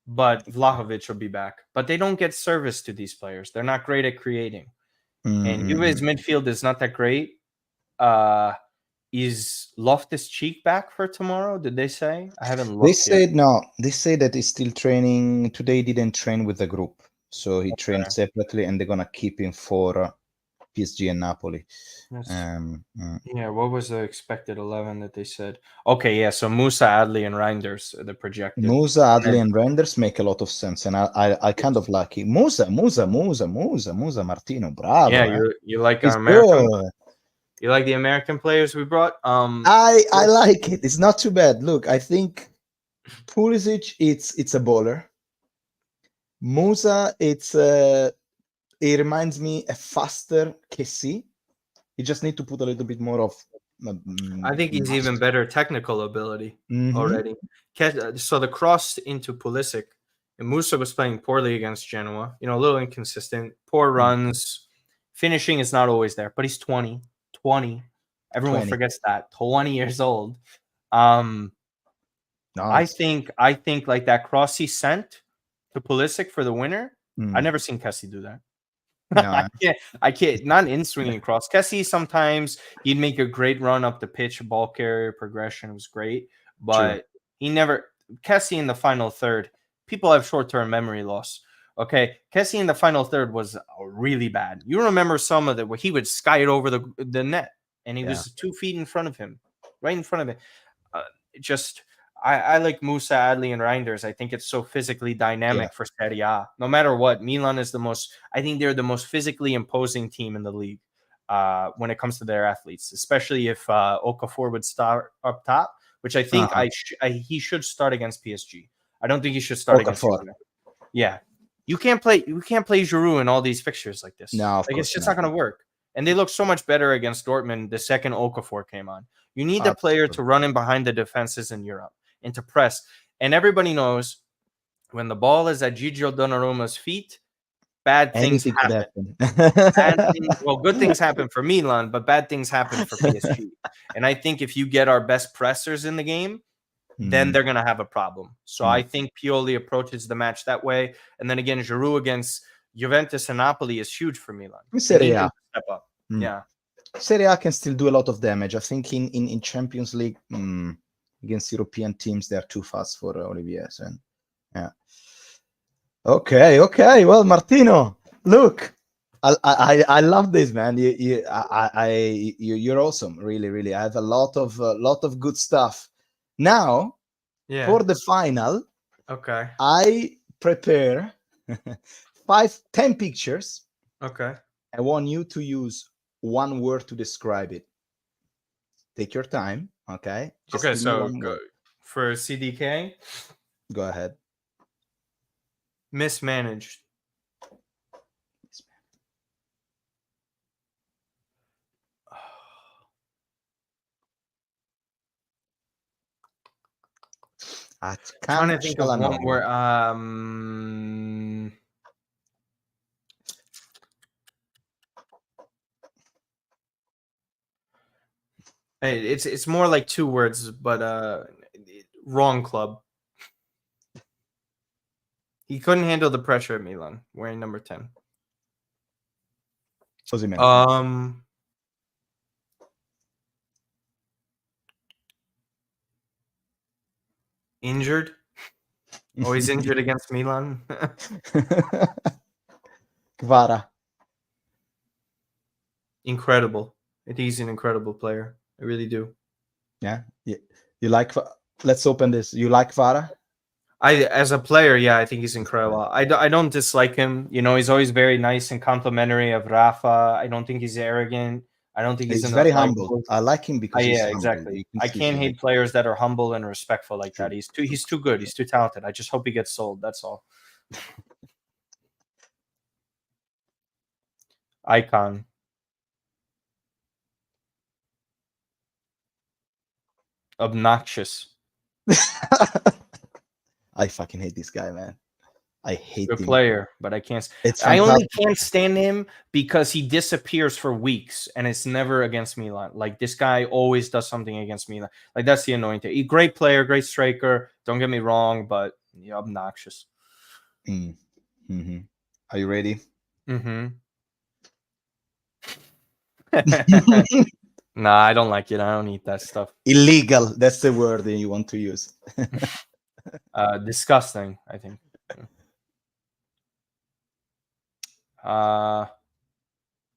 But Vlahovic will be back. But they don't get service to these players. They're not great at creating. And Juve's midfield is not that great. Is Loftus-Cheek back for tomorrow? Did they say? I haven't looked. They said no. They say that he's still training. Today he didn't train with the group. So he trained separately and they're going to keep him for PSG and Napoli. Yes. Mm. Yeah, what was the expected 11 that they said? Okay, yeah, so Musa, Adli, and Reinders, the projected. Musa, And Adli, then, and Renders make a lot of sense, and I kind of like it. Musa, Martino, yeah, bravo, you like our He's American, good. you like the American players we brought? I like it. It's not too bad. Look, I think Pulisic, it's a bowler. Musa, it reminds me a faster Kessie. You just need to put a little bit more of I think he's even better technical ability already. So the cross into Pulisic, and Musa was playing poorly against Genoa. You know, a little inconsistent, poor runs, finishing is not always there. But he's 20. Everyone 20. forgets that. 20 years old. Um, No, I think like that cross he sent to Pulisic for the winner. I've never seen Kessie do that. no, I can't. Not in swinging across. Kessie sometimes he'd make a great run up the pitch, ball carrier progression was great, true. but he never. Kessie in the final third. People have short term memory loss. Okay, Kessie in the final third was really bad. You remember some of it where he would sky it over the net, and he Yeah. was 2 feet in front of him, right in front of him. Just I like Musa, Adli, and Reinders. I think it's so physically dynamic Yeah. for Serie A. No matter what, Milan is the most. I think they're the most physically imposing team in the league when it comes to their athletes, especially if Okafor would start up top, which I think he should start against PSG. I don't think he should start against Okafor. Juve. Yeah, you can't play Giroud in all these fixtures like this. No, of Like it's course just not. not going to work. And they look so much better against Dortmund the second Okafor came on. You need the player Absolutely. to run in behind the defenses in Europe and to press. And everybody knows when the ball is at Gigio Donnarumma's feet, bad things Anything could happen. happen. Well, good things happen for Milan, but bad things happen for PSG. And I think if you get our best pressers in the game, then they're going to have a problem. So I think Pioli approaches the match that way. And then again, Giroud against Juventus and Napoli is huge for Milan. They need him to step up. Yeah. Serie A can still do a lot of damage. I think in Champions League against European teams, they're too fast for Olivier. So, yeah. Okay. Well, Martino, look, I love this, man. You're awesome. Really. I have a lot of good stuff. Now, for the final, Okay. I prepare 10 pictures. Okay. I want you to use one word to describe it. Take your time, okay? Just Okay, give me so one word. for CDK, Go ahead. mismanaged. Trying to think of one word. It's more like 2 words, but wrong club. He couldn't handle the pressure at Milan, wearing number 10. Injured. Always injured against Milan. Kvara. Incredible. I think he's an incredible player. I really do. Yeah. You like? Let's open this. You like Kvara? As a player, yeah, I think he's incredible. I don't dislike him. You know, he's always very nice and complimentary of Rafa. I don't think he's arrogant. I don't think He's in very like, humble. I like him because he's yeah, humble. exactly. I can't hate players that are humble and respectful like that. He's too good. He's too talented. I just hope he gets sold. That's all. Icon. Obnoxious. I fucking hate this guy, man. I hate Good him. player, but I can't. I only can't stand him because he disappears for weeks, and it's never against Milan. Like this guy always does something against Milan. Like that's the annoying thing. Great player, great striker. Don't get me wrong, but obnoxious. Mm-hmm. Are you ready? Mm-hmm. Nah, I don't like it. I don't eat that stuff. Illegal. That's the word that you want to use. Disgusting, I think.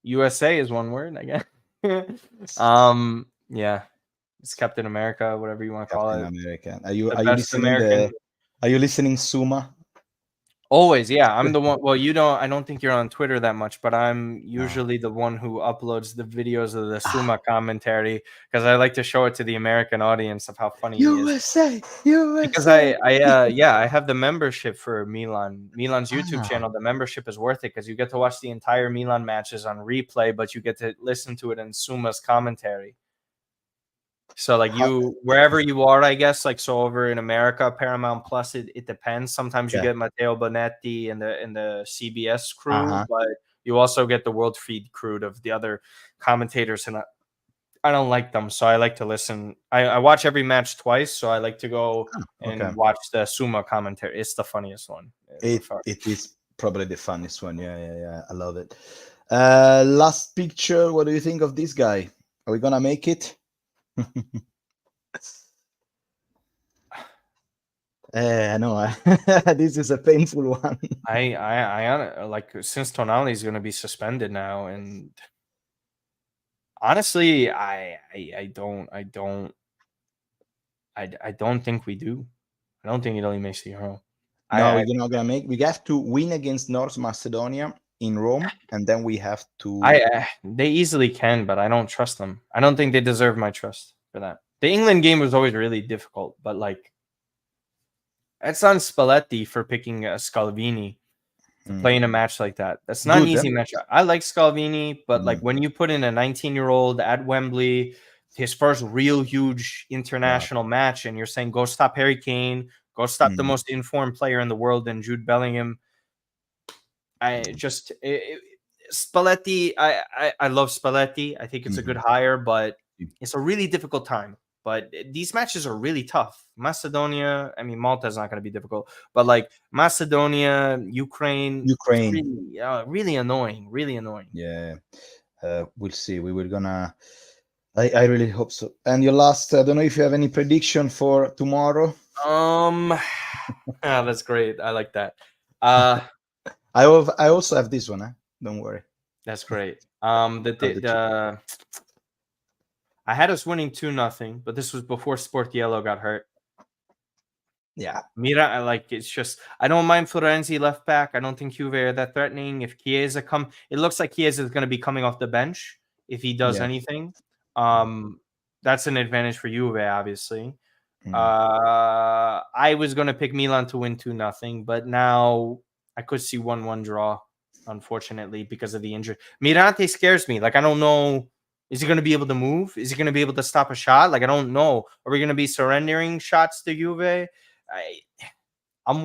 USA is one word, I guess. Yeah, it's Captain America, whatever you want to call Captain it. America. The Are you best listening American. are you listening Suma? Always, yeah. I'm the one. Well, you don't. I don't think you're on Twitter that much, but I'm No. usually the one who uploads the videos of the Ah, Suma commentary because I like to show it to the American audience of how funny he is. USA, Because USA. yeah, I have the membership for Milan's YouTube Ah, channel. The membership is worth it because you get to watch the entire Milan matches on replay, but you get to listen to it in Suma's commentary. So like how, you wherever you are, I guess, like so over in America, Paramount Plus, it depends. Sometimes you yeah. get Matteo Bonetti and the CBS crew, Uh-huh. but you also get the World Feed crew of the other commentators, and I don't like them, so I like to listen. I watch every match twice, so I like to go Okay. and watch the Suma commentary. It's the funniest one so far. It is probably the funniest one. Yeah, yeah, yeah. I love it. Last picture. What do you think of this guy? Are we gonna make it? I know. This is a painful one. Like since Tonali is going to be suspended now, and honestly, I don't think we do. I don't think Italy makes the Euro. No, I we're not gonna make. We have to win against North Macedonia in Rome, and then we have to. they easily can, but I don't trust them. I don't think they deserve my trust for that. The England game was always really difficult, but like it's on Spalletti for picking Scalvini to play in a match like that. That's not an Good. easy match. I like Scalvini, but like Mm, when you put in a 19-year-old at Wembley, his first real huge yeah. international match, and you're saying go stop Harry Kane, go stop the Mm, most informed player in the world, and Jude Bellingham. I just Spalletti. I love Spalletti. I think it's a good mhm. hire, but it's a really difficult time. But these matches are really tough. Macedonia, I mean, Malta is not going to be difficult, but like Macedonia, Ukraine, it's Ukraine. really, really annoying. Really annoying. Yeah. We'll see. We were gonna. I really hope so. And your last. I don't know if you have any prediction for tomorrow. That's great. I like that. Uh, I also have this one. Don't worry. that's great. Have the two. I had us winning 2-0, but this was before Sportiello got hurt. Yeah. Mira, I like it's just I don't mind Florenzi left back. I don't think Juve are that threatening. If Chiesa it looks like Chiesa is going to be coming off the bench if he does Yeah. anything. Um, that's an advantage for Juve, obviously. Mm. I was going to pick Milan to win 2-0, but now I could see 1-1 draw, unfortunately, because of the injury. Mirante scares me. Like I don't know. Is he going to be able to move? Is he going to be able to stop a shot? Like I don't know. Are we going to be surrendering shots to Juve? I,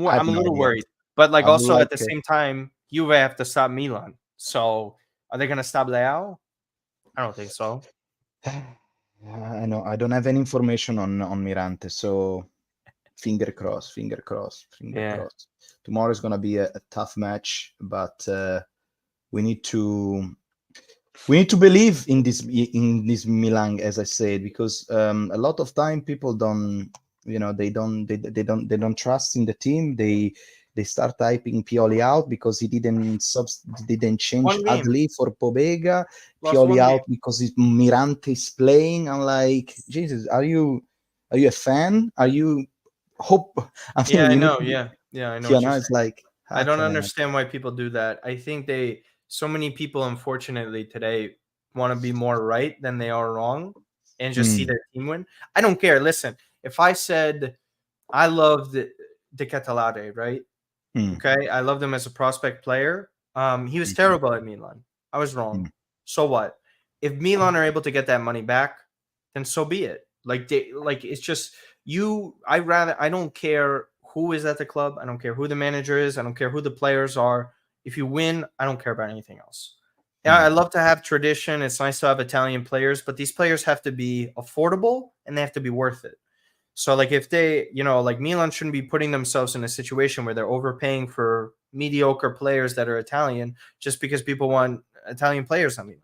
I have I'm a no little idea. worried, but like I would also like. at the same time, Juve have to stop Milan. So are they going to stop Leao? I don't think so. I know. I don't have any information on Mirante, so finger crossed. Finger crossed. Finger Yeah. crossed. Tomorrow is gonna be a tough match, but we need to believe in this Milan, as I said, because a lot of time people don't, they don't trust in the team. They start typing Pioli out because he didn't change One game. Adli for Pobega. Lost Pioli one game. out because Mirante is playing. I'm like, Jesus, are you a fan? Are you hope? I Yeah, mean, I you need know. to be. Yeah, I know what You you're know, saying. it's like, I how don't can I? understand why people do that. I think so many people, unfortunately, today want to be more right than they are wrong and just see Mm, their team win. I don't care. Listen, if I said I loved De Catalate, right? mm, Okay, I loved him as a prospect player. He was mhm, terrible at Milan. I was wrong. mm, So what? If Milan are able to get that money back, then so be it. Like it's just you. I don't care who is at the club. I don't care who the manager is. I don't care who the players are. If you win, I don't care about anything else. Yeah, I mm. love to have tradition. It's nice to have Italian players, but these players have to be affordable and they have to be worth it. So like if they, like Milan shouldn't be putting themselves in a situation where they're overpaying for mediocre players that are Italian just because people want Italian players on Milan.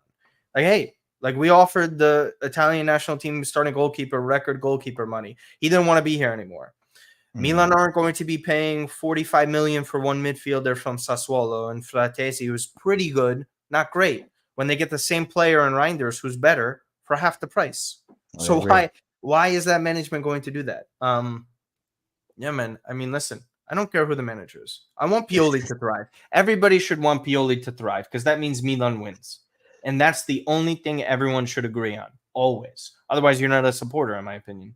Like, hey, like we offered the Italian national team starting goalkeeper record goalkeeper money. He didn't want to be here anymore. Mm. Milan aren't going to be paying 45 million for one midfielder from Sassuolo and Fratesi, who's pretty good, not great. when they get the same player in Reinders who's better for half the price. I So agree. why is that management going to do that? Yeah, man. I mean, listen, I don't care who the manager is. I want Pioli to thrive. Everybody should want Pioli to thrive because that means Milan wins. And that's the only thing everyone should agree on, always. Otherwise, you're not a supporter, in my opinion.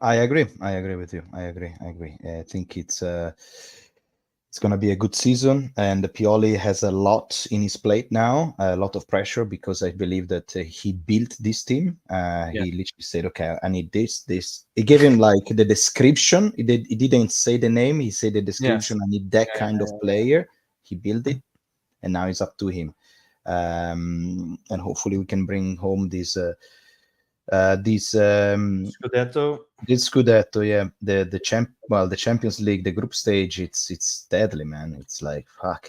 I agree. I agree with you. I agree. I think it's going to be a good season, and Pioli has a lot in his plate now, a lot of pressure because I believe that he built this team. Yeah. He literally said, "Okay, I need this, this." He gave him like the description. He didn't say the name. He said the description. Yes. I need that Yeah, kind of player. He built it, and now it's up to him. And hopefully we can bring home this Scudetto. this Scudetto, yeah, the Champions League, the group stage, it's deadly, man. It's like fuck.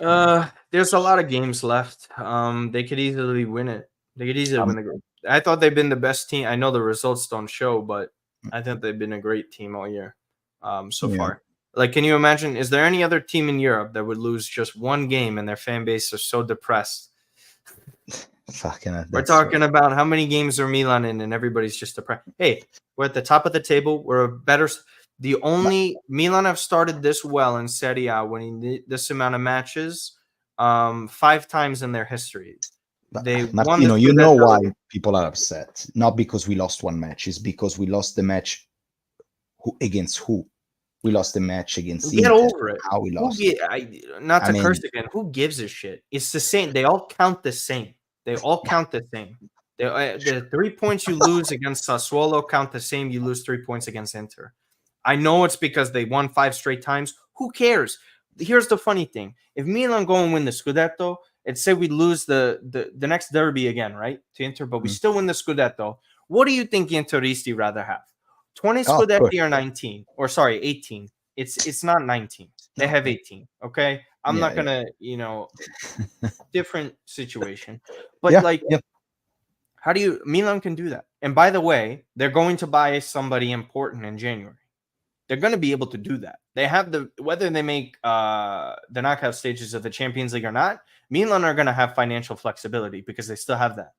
There's a lot of games left. They could easily win it. They could easily Um, win the group. I thought they've been the best team. I know the results don't show, but I think they've been a great team all year. So Yeah. far. Like, can you imagine? Is there any other team in Europe that would lose just one game and their fan base are so depressed? Fucking hell, We're that's talking about how many games are Milan in, and everybody's just depressed. Hey, we're at the top of the table. We're a better. The only Milan have started this well in Serie A, winning this amount of matches, 5 times in their history. They won the Martino, you know why Scudetto. people are upset? Not because we lost one match, it's because we lost the match against who? We lost the match against Get Inter. over it. How we lost? Not to I curse mean, again. Who gives a shit? It's the same. They all count the same. They all count the same. The 3 points you lose against Sassuolo count the same. You lose 3 points against Inter. I know it's because they won 5 straight times. Who cares? Here's the funny thing. If Milan go and win the Scudetto, and say we lose the next derby again, right, to Inter, but we still win the Scudetto, what do you think Interisti rather have? 20 of course. Scudetti or 19? Or sorry, 18. It's not 19. They have 18. Okay. I'm not gonna, different situation. But Yeah. how do you Milan can do that? And by the way, they're going to buy somebody important in January. They're going to be able to do that. They have whether they make the knockout stages of the Champions League or not, Milan are going to have financial flexibility because they still have that.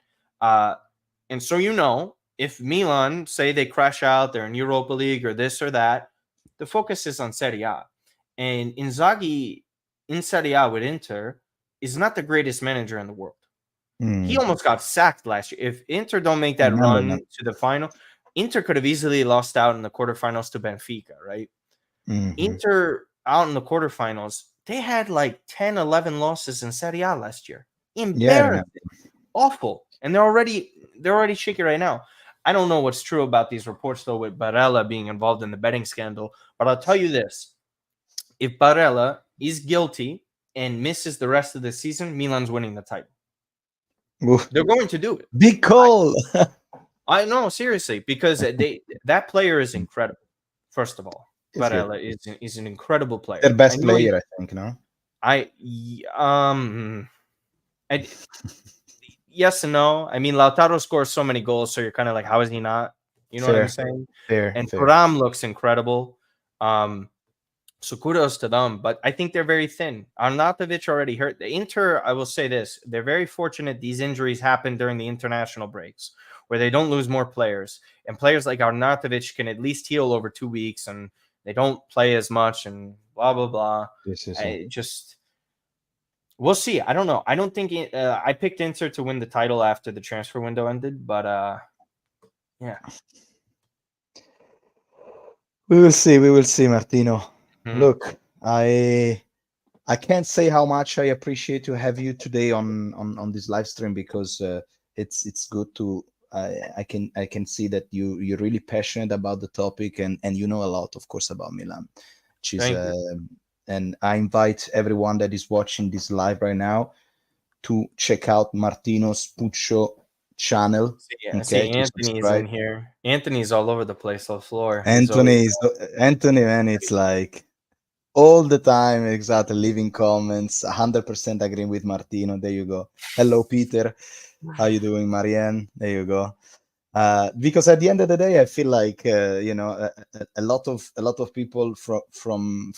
And so, if Milan say they crash out, they're in Europa League or this or that, the focus is on Serie A. And Inzaghi in Serie A with Inter is not the greatest manager in the world. He almost got sacked last year. If Inter don't make that run to the final, Inter could have easily lost out in the quarterfinals to Benfica, right? Inter out in the quarterfinals, they had like 10, 11 losses in Serie A last year. Embarrassing. Awful. And they're already shaky right now. I don't know what's true about these reports, though, with Barella being involved in the betting scandal. But I'll tell you this. If Barella is guilty and misses the rest of the season, Milan's winning the title. Oof. They're going to do it. Big call. I know, seriously, because that player is incredible. First of all, Barella is an incredible player. Their best player, I think. No. Yes and no. I mean, Lautaro scores so many goals, so you're kind of like, how is he not? You know what I'm saying? Fair. Thuram looks incredible. So kudos to them, but I think they're very thin. Arnautovic already hurt. The Inter, I will say this, they're very fortunate these injuries happen during the international breaks where they don't lose more players. And players like Arnautovic can at least heal over 2 weeks and they don't play as much and blah, blah, blah. We'll see. I don't know. I don't think I picked Inter to win the title after the transfer window ended, but yeah. We will see, Martino. Look, I can't say how much I appreciate to have you today on this live stream because it's good to I can see that you're really passionate about the topic and you know a lot, of course, about Milan. Which is and I invite everyone that is watching this live right now to check out Martino's Puccio channel. See, Anthony's in here. Anthony's all over the place on the floor. Anthony, man, it's like all the time, exactly, leaving comments, 100% agreeing with Martino. There you go. Hello, Peter. How you doing, Marianne? There you go. Because at the end of the day, I feel like a lot of people from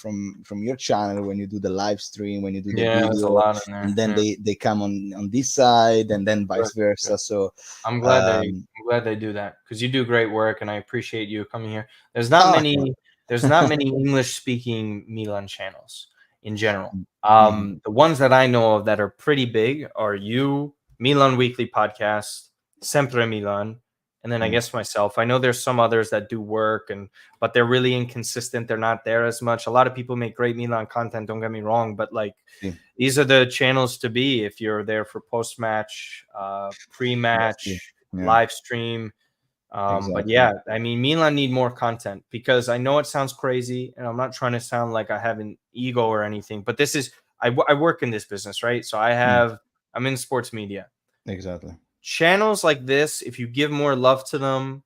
your channel, when you do the live stream, when you do the Yeah, there's a video, lot in there. and then Yeah, they come on this side, and then good, vice good. versa. So I'm glad they um, I'm glad they do that because you do great work, and I appreciate you coming here. There's not ah, many there's not many English speaking Milan channels in general. mhm, The ones that I know of that are pretty big are you, Milan Weekly Podcast, Sempre Milan, and then I mm, guess myself. I know there's some others that do work but they're really inconsistent. They're not there as much. A lot of people make great Milan content, don't get me wrong, but like sì, these are the channels to be if you're there for post match, yes, sì, pre-match, yeah, live stream. But exactly. yeah, I mean, Milan need more content because I know it sounds crazy, and I'm not trying to sound like I have an ego or anything. But this is I work in this business, right? So Mm, I'm in sports media. exactly. Channels like this, if you give more love to them,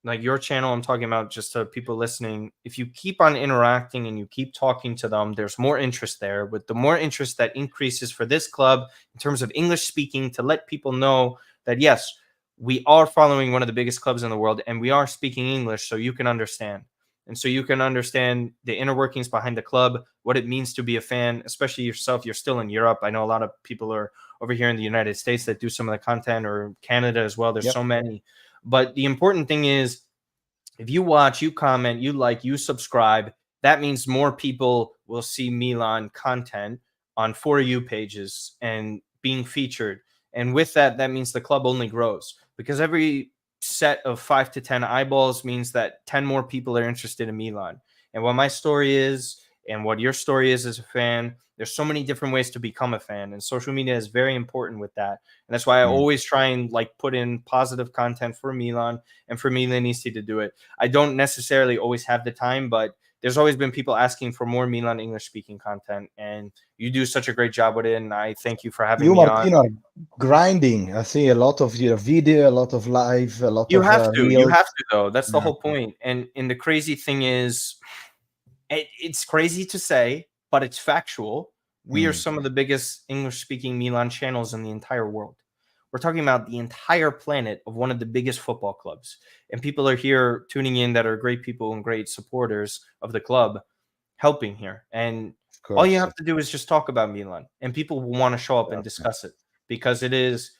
like your channel, I'm talking about just to people listening. If you keep on interacting and you keep talking to them, there's more interest there. With the more interest that increases for this club in terms of English speaking, to let people know that yes, we are following one of the biggest clubs in the world and we are speaking English so you can understand. And so you can understand the inner workings behind the club, what it means to be a fan, especially yourself. You're still in Europe. I know a lot of people are over here in the United States that do some of the content, or Canada as well. There's Yep. so many. But the important thing is if you watch, you comment, you like, you subscribe, that means more people will see Milan content on For You pages and being featured. And with that, that means the club only grows because every set of 5 to 10 eyeballs means that 10 more people are interested in Milan. And what my story is, and what your story is as a fan, there's so many different ways to become a fan. And social media is very important with that. And that's why I Mm. always try and like put in positive content for Milan and for Milanisti to do it. I don't necessarily always have the time, but there's always been people asking for more Milan English speaking content, and you do such a great job with it. And I thank you for having You, me on. Martino, are grinding. I see a lot of your video, a lot of live, a lot You of have to, you reels. have to though. That's the Yeah. whole point. And the crazy thing is, it's crazy to say, but it's factual. We are Mm. some of the biggest English speaking Milan channels in the entire world. We're talking about the entire planet of one of the biggest football clubs. And people are here tuning in that are great people and great supporters of the club helping here. And Of all you course. have to do is just talk about Milan, and people will want to show up and Certo. discuss it because it is,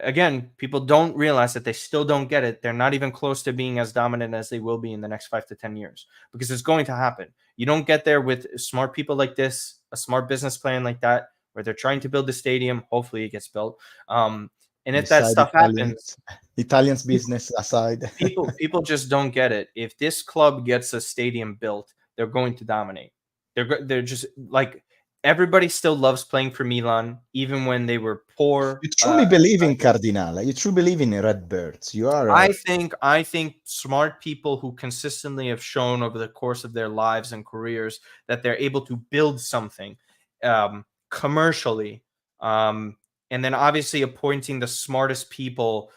again, people don't realize that they still don't get it. They're not even close to being as dominant as they will be in the next 5 to 10 years because it's going to happen. You don't get there with smart people like this, a smart business plan like that, where they're trying to build the stadium. Hopefully, it gets built. And if that Beside stuff happens, Italians business aside. people just don't get it. If this club gets a stadium built, they're going to dominate. They're just like everybody still loves playing for Milan, even when they were poor. You truly believe in Cardinale. You truly believe in Redbirds. You are a I think smart people who consistently have shown over the course of their lives and careers that they're able to build something commercially, um, and then obviously appointing the smartest people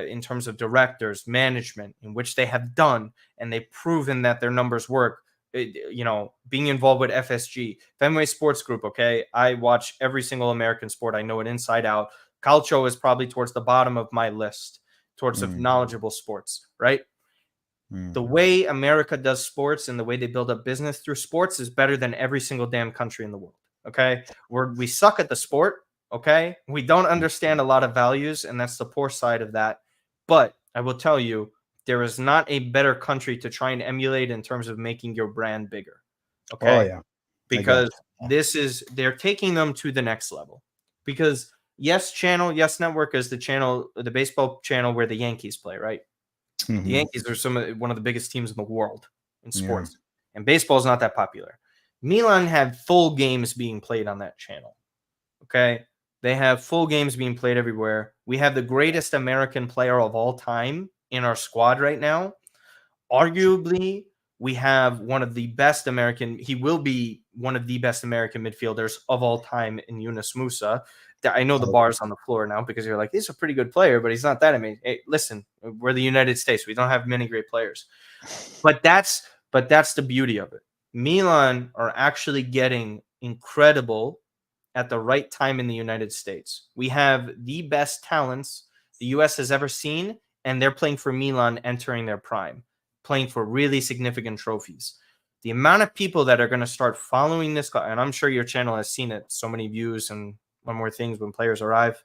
in terms of directors, management, in which they have done, and they've proven that their numbers work. Being involved with FSG, Fenway Sports Group. Okay, I watch every single American sport. I know it inside out. Calcio is probably towards the bottom of my list towards of mm, knowledgeable sports, right? mm. The way America does sports and the way they build up business through sports is better than every single damn country in the world. Okay. We suck at the sport. Okay. We don't understand a lot of values, and that's the poor side of that. But I will tell you, there is not a better country to try and emulate in terms of making your brand bigger. Oh Okay. yeah, I got Because you. they're taking them to the next level. Because Yes Channel, Yes Network is the baseball channel where the Yankees play, right? The Mhm. Yankees are one of the biggest teams in the world in Yeah. sports, and baseball is not that popular. Milan had full games being played on that channel. Okay, they have full games being played everywhere. We have the greatest American player of all time in our squad right now. Arguably, we have one of the best American. He will be one of the best American midfielders of all time in Yunus Musa. I know the Oh, bar's on the floor now because you're like, he's a pretty good player, but he's not that amazing. Hey, listen, we're the United States. We don't have many great players. But that's the beauty of it. Milan are actually getting incredible at the right time in the United States. We have the best talents the US has ever seen, and they're playing for Milan entering their prime, playing for really significant trophies. The amount of people that are going to start following this, and I'm sure your channel has seen it, so many views and one more things when players arrive,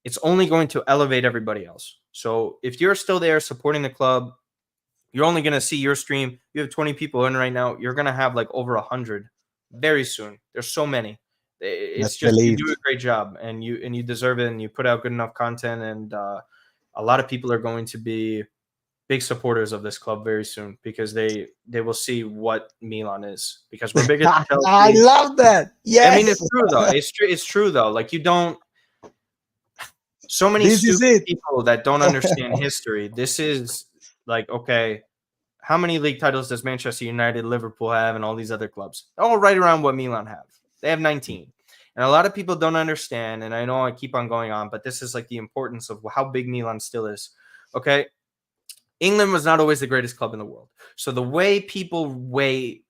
it's only going to elevate everybody else. So if you're still there supporting the club, you're only going to see your stream. You have 20 people in right now. You're going to have like over 100 very soon. There's so many. It's Let's just, you believe. do a great job, and you deserve it, and you put out good enough content, and a lot of people are going to be big supporters of this club very soon, because they will see what Milan is, because we're bigger than I Chelsea. love that. I mean, Yes. it's true though. It's true though. Like, you don't. So many This is stupid it. people that don't understand history. This is like, okay, how many league titles does Manchester United, Liverpool have, and all these other clubs? All right around what Milan have. They have 19. And a lot of people don't understand, and I know I keep on going on, but this is like the importance of how big Milan still is. Okay? England was not always the greatest club in the world. So the way people weight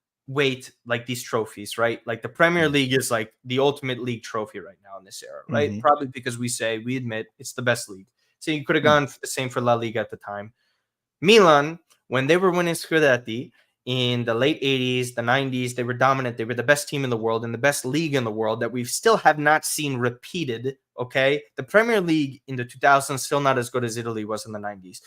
like these trophies, right? Like the Premier League is like the ultimate league trophy right now in this era, right? Mhm. Probably because we admit it's the best league. So you could have gone for the same for La Liga at the time. Milan, when they were winning Scudetti in the late 80s, the 90s, they were dominant. They were the best team in the world and the best league in the world that we still have not seen repeated. Okay. The Premier League in the 2000s, still not as good as Italy was in the 90s,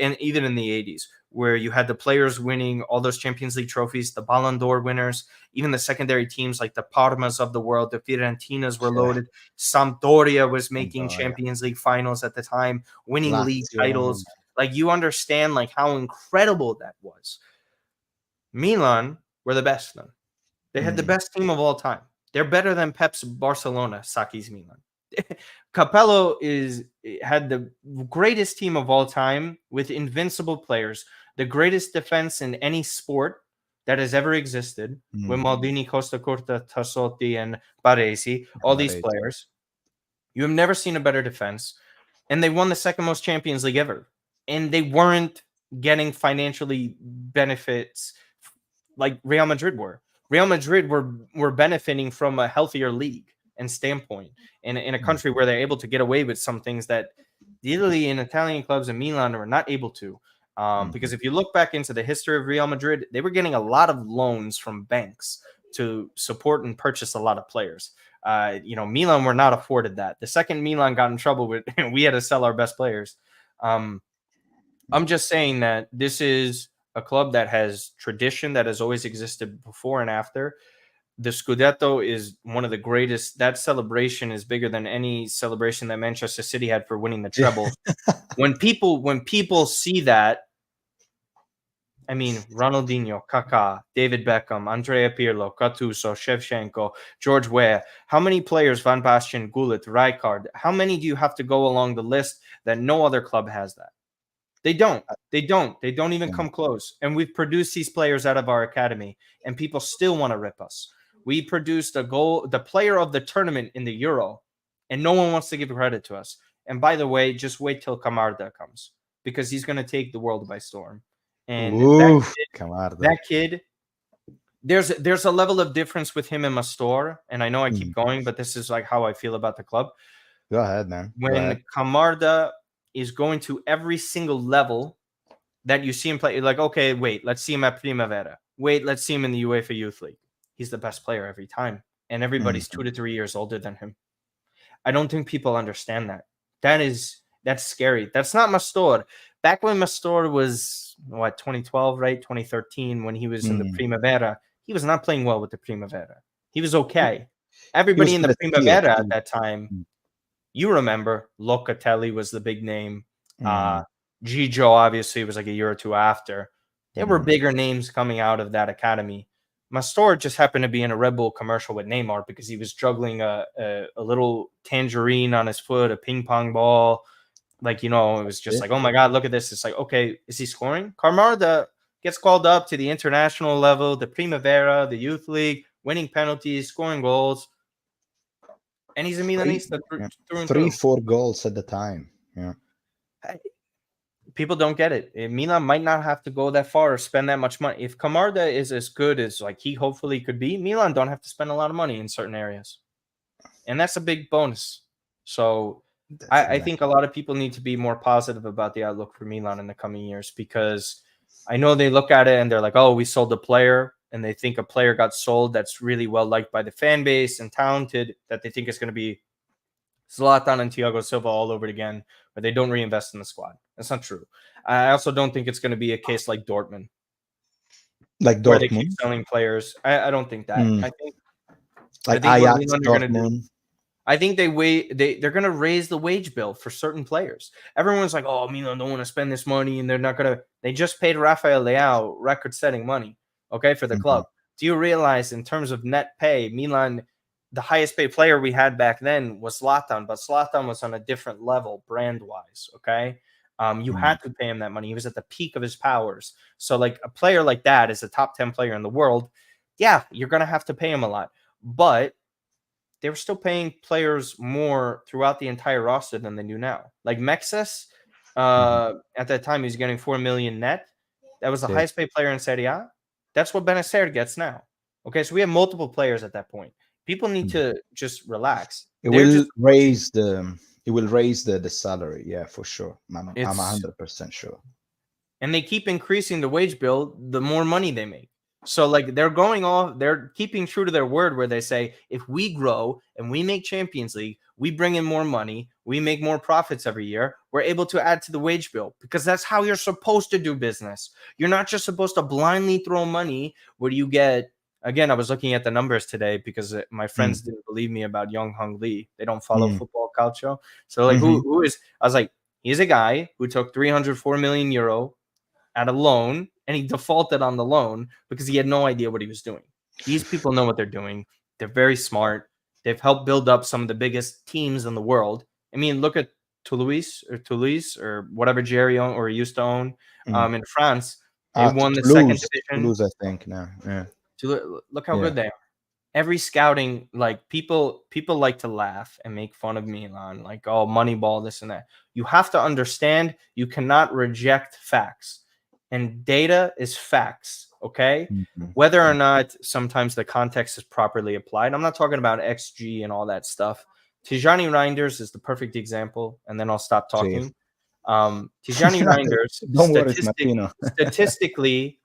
and even in the 80s, where you had the players winning all those Champions League trophies, the Ballon d'Or winners, even the secondary teams like the Parmas of the world, the Fiorentinas were Yeah. loaded. Sampdoria was making Sampdoria. Champions League finals at the time, winning league Lazio. titles. Like, you understand like how incredible that was. Milan were the best then. They had the best team of all time. They're better than Pep's Barcelona, Saki's Milan. Capello had the greatest team of all time with invincible players, the greatest defense in any sport that has ever existed, with Maldini, Costa Curta, Tassotti, and Baresi, all these players. You have never seen a better defense. And they won the second most Champions League ever. And they weren't getting financially benefits like Real Madrid were. Real Madrid were benefiting from a healthier league and standpoint in a country where they're able to get away with some things that the Italy and Italian clubs in Milan were not able to. Because if you look back into the history of Real Madrid, they were getting a lot of loans from banks to support and purchase a lot of players. Milan were not afforded that. The second Milan got in trouble with, we had to sell our best players. I'm just saying that this is a club that has tradition that has always existed before and after. The Scudetto is one of the greatest. That celebration is bigger than any celebration that Manchester City had for winning the treble. When people see that, I mean, Ronaldinho, Kaká, David Beckham, Andrea Pirlo, Gattuso, Shevchenko, George Weah. How many players, Van Basten, Gullit, Rijkaard, how many do you have to go along the list that no other club has that? They don't. They don't even come close. And we've produced these players out of our academy, and people still want to rip us. We produced the player of the tournament in the Euro, and no one wants to give credit to us. And by the way, just wait till Camarda comes, because he's going to take the world by storm. And that kid, there's a level of difference with him and Mastor. And I know I keep going, but this is like how I feel about the club. Go ahead, man. When Camarda is going to every single level that you see him play, like, okay, wait, let's see him at Primavera. Wait, let's see him in the UEFA Youth League. He's the best player every time. And everybody's 2 to 3 years older than him. I don't think people understand that. That's scary. That's not Mastor. Back when Mastor was, 2012, right? 2013, when he was in the Primavera, he was not playing well with the Primavera. He was okay. Everybody in the Primavera at that time, you remember, Locatelli was the big name. Gigio, obviously, was like a year or two after. There were bigger names coming out of that academy. Mastor just happened to be in a Red Bull commercial with Neymar because he was juggling a little tangerine on his foot, a ping pong ball. Like, it was just like, oh my God, look at this. It's like, okay, is he scoring? Camarda gets called up to the international level, the Primavera, the Youth League, winning penalties, scoring goals. And he's a Milanista through and through. 3-4 goals at the time. Yeah. People don't get it. Milan might not have to go that far or spend that much money. If Camarda is as good as like he hopefully could be, Milan don't have to spend a lot of money in certain areas. And that's a big bonus. So That's I think a exactly. lot of people need to be more positive about the outlook for Milan in the coming years, because I know they look at it and they're like, oh, we sold a player, and they think a player got sold that's really well liked by the fan base and talented, that they think is going to be Zlatan and Thiago Silva all over it again, but they don't reinvest in the squad. That's not true. I also don't think it's going to be a case like Dortmund, Like where they keep Dortmund, selling players. I don't think that. mm, I like think what Ajax, Milan are going to do, Dortmund. I think they're going to raise the wage bill for certain players. Everyone's like, "Oh, Milan don't want to spend this money, and they're not going to." They just paid Rafael Leao record-setting money, okay, for the Mhm, club. Do you realize, in terms of net pay, Milan, the highest paid player we had back then was Zlatan, but Zlatan was on a different level brand-wise, okay? You mm, had to pay him that money. He was at the peak of his powers. So, like, a player like that is a top 10 player in the world. Yeah, you're going to have to pay him a lot, but they were still paying players more throughout the entire roster than they do now. Like Mexes, mhm. at that time, he was getting 4 million net. That was the Sí. highest paid player in Serie A. That's what Benacer gets now. Okay, so we have multiple players at that point. People need Mm. to just relax. It They're will just approaching. raise the salary, yeah, for sure. I'm It's 100% sure. and they keep increasing the wage bill the more money they make. So like they're keeping true to their word where they say if we grow and we make Champions League, we bring in more money, we make more profits every year, we're able to add to the wage bill, because that's how you're supposed to do business. You're not just supposed to blindly throw money where you get. Again, I was looking at the numbers today because my Mm, friends didn't believe me about Young Hung Lee. They don't follow mm, football culture. So like mhm. who is I was like, he's a guy who took 304 million euro at a loan, and he defaulted on the loan because he had no idea what he was doing. These people know what they're doing. They're very smart. They've helped build up some of the biggest teams in the world. I mean, look at Toulouse or whatever Jerry owned or used to own Mm. in France. They won the second Toulouse, division. Toulouse, I think now. Yeah, Look how yeah. good they are. Every scouting, like people like to laugh and make fun of Milan, like, oh, Moneyball, this and that. You have to understand, you cannot reject facts, and data is facts. Okay, Mhm, whether or mm. not sometimes the context is properly applied. I'm not talking about XG and all that stuff. Tijani Reinders is the perfect example, and then I'll stop Sí. talking. Tijani Reinders, Don't worry, Martino. statistically,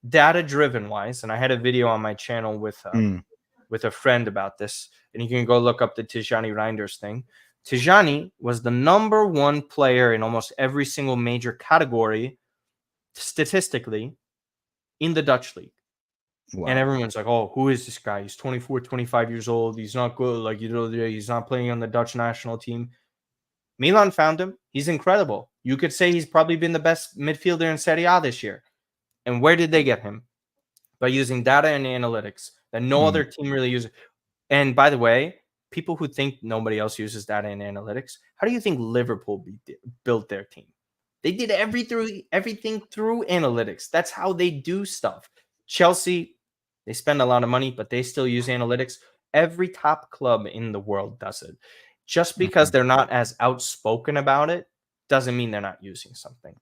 data driven wise, and I had a video on my channel Mm, with a friend about this, and you can go look up the Tijani Reinders thing. Tijani was the number one player in almost every single major category statistically in the Dutch league. And wow. everyone's like, oh, who is this guy? He's 24, 25 years old. He's not good. Like, he's not playing on the Dutch national team. Milan found him. He's incredible. You could say he's probably been the best midfielder in Serie A this year. And where did they get him? By using data and analytics that no Mm, other team really uses. And by the way, people who think nobody else uses data and analytics, how do you think Liverpool built their team? They did everything through analytics. That's how they do stuff. Chelsea, they spend a lot of money, but they still use analytics. Every top club in the world does it. Just because mhm, they're not as outspoken about it doesn't mean they're not using something.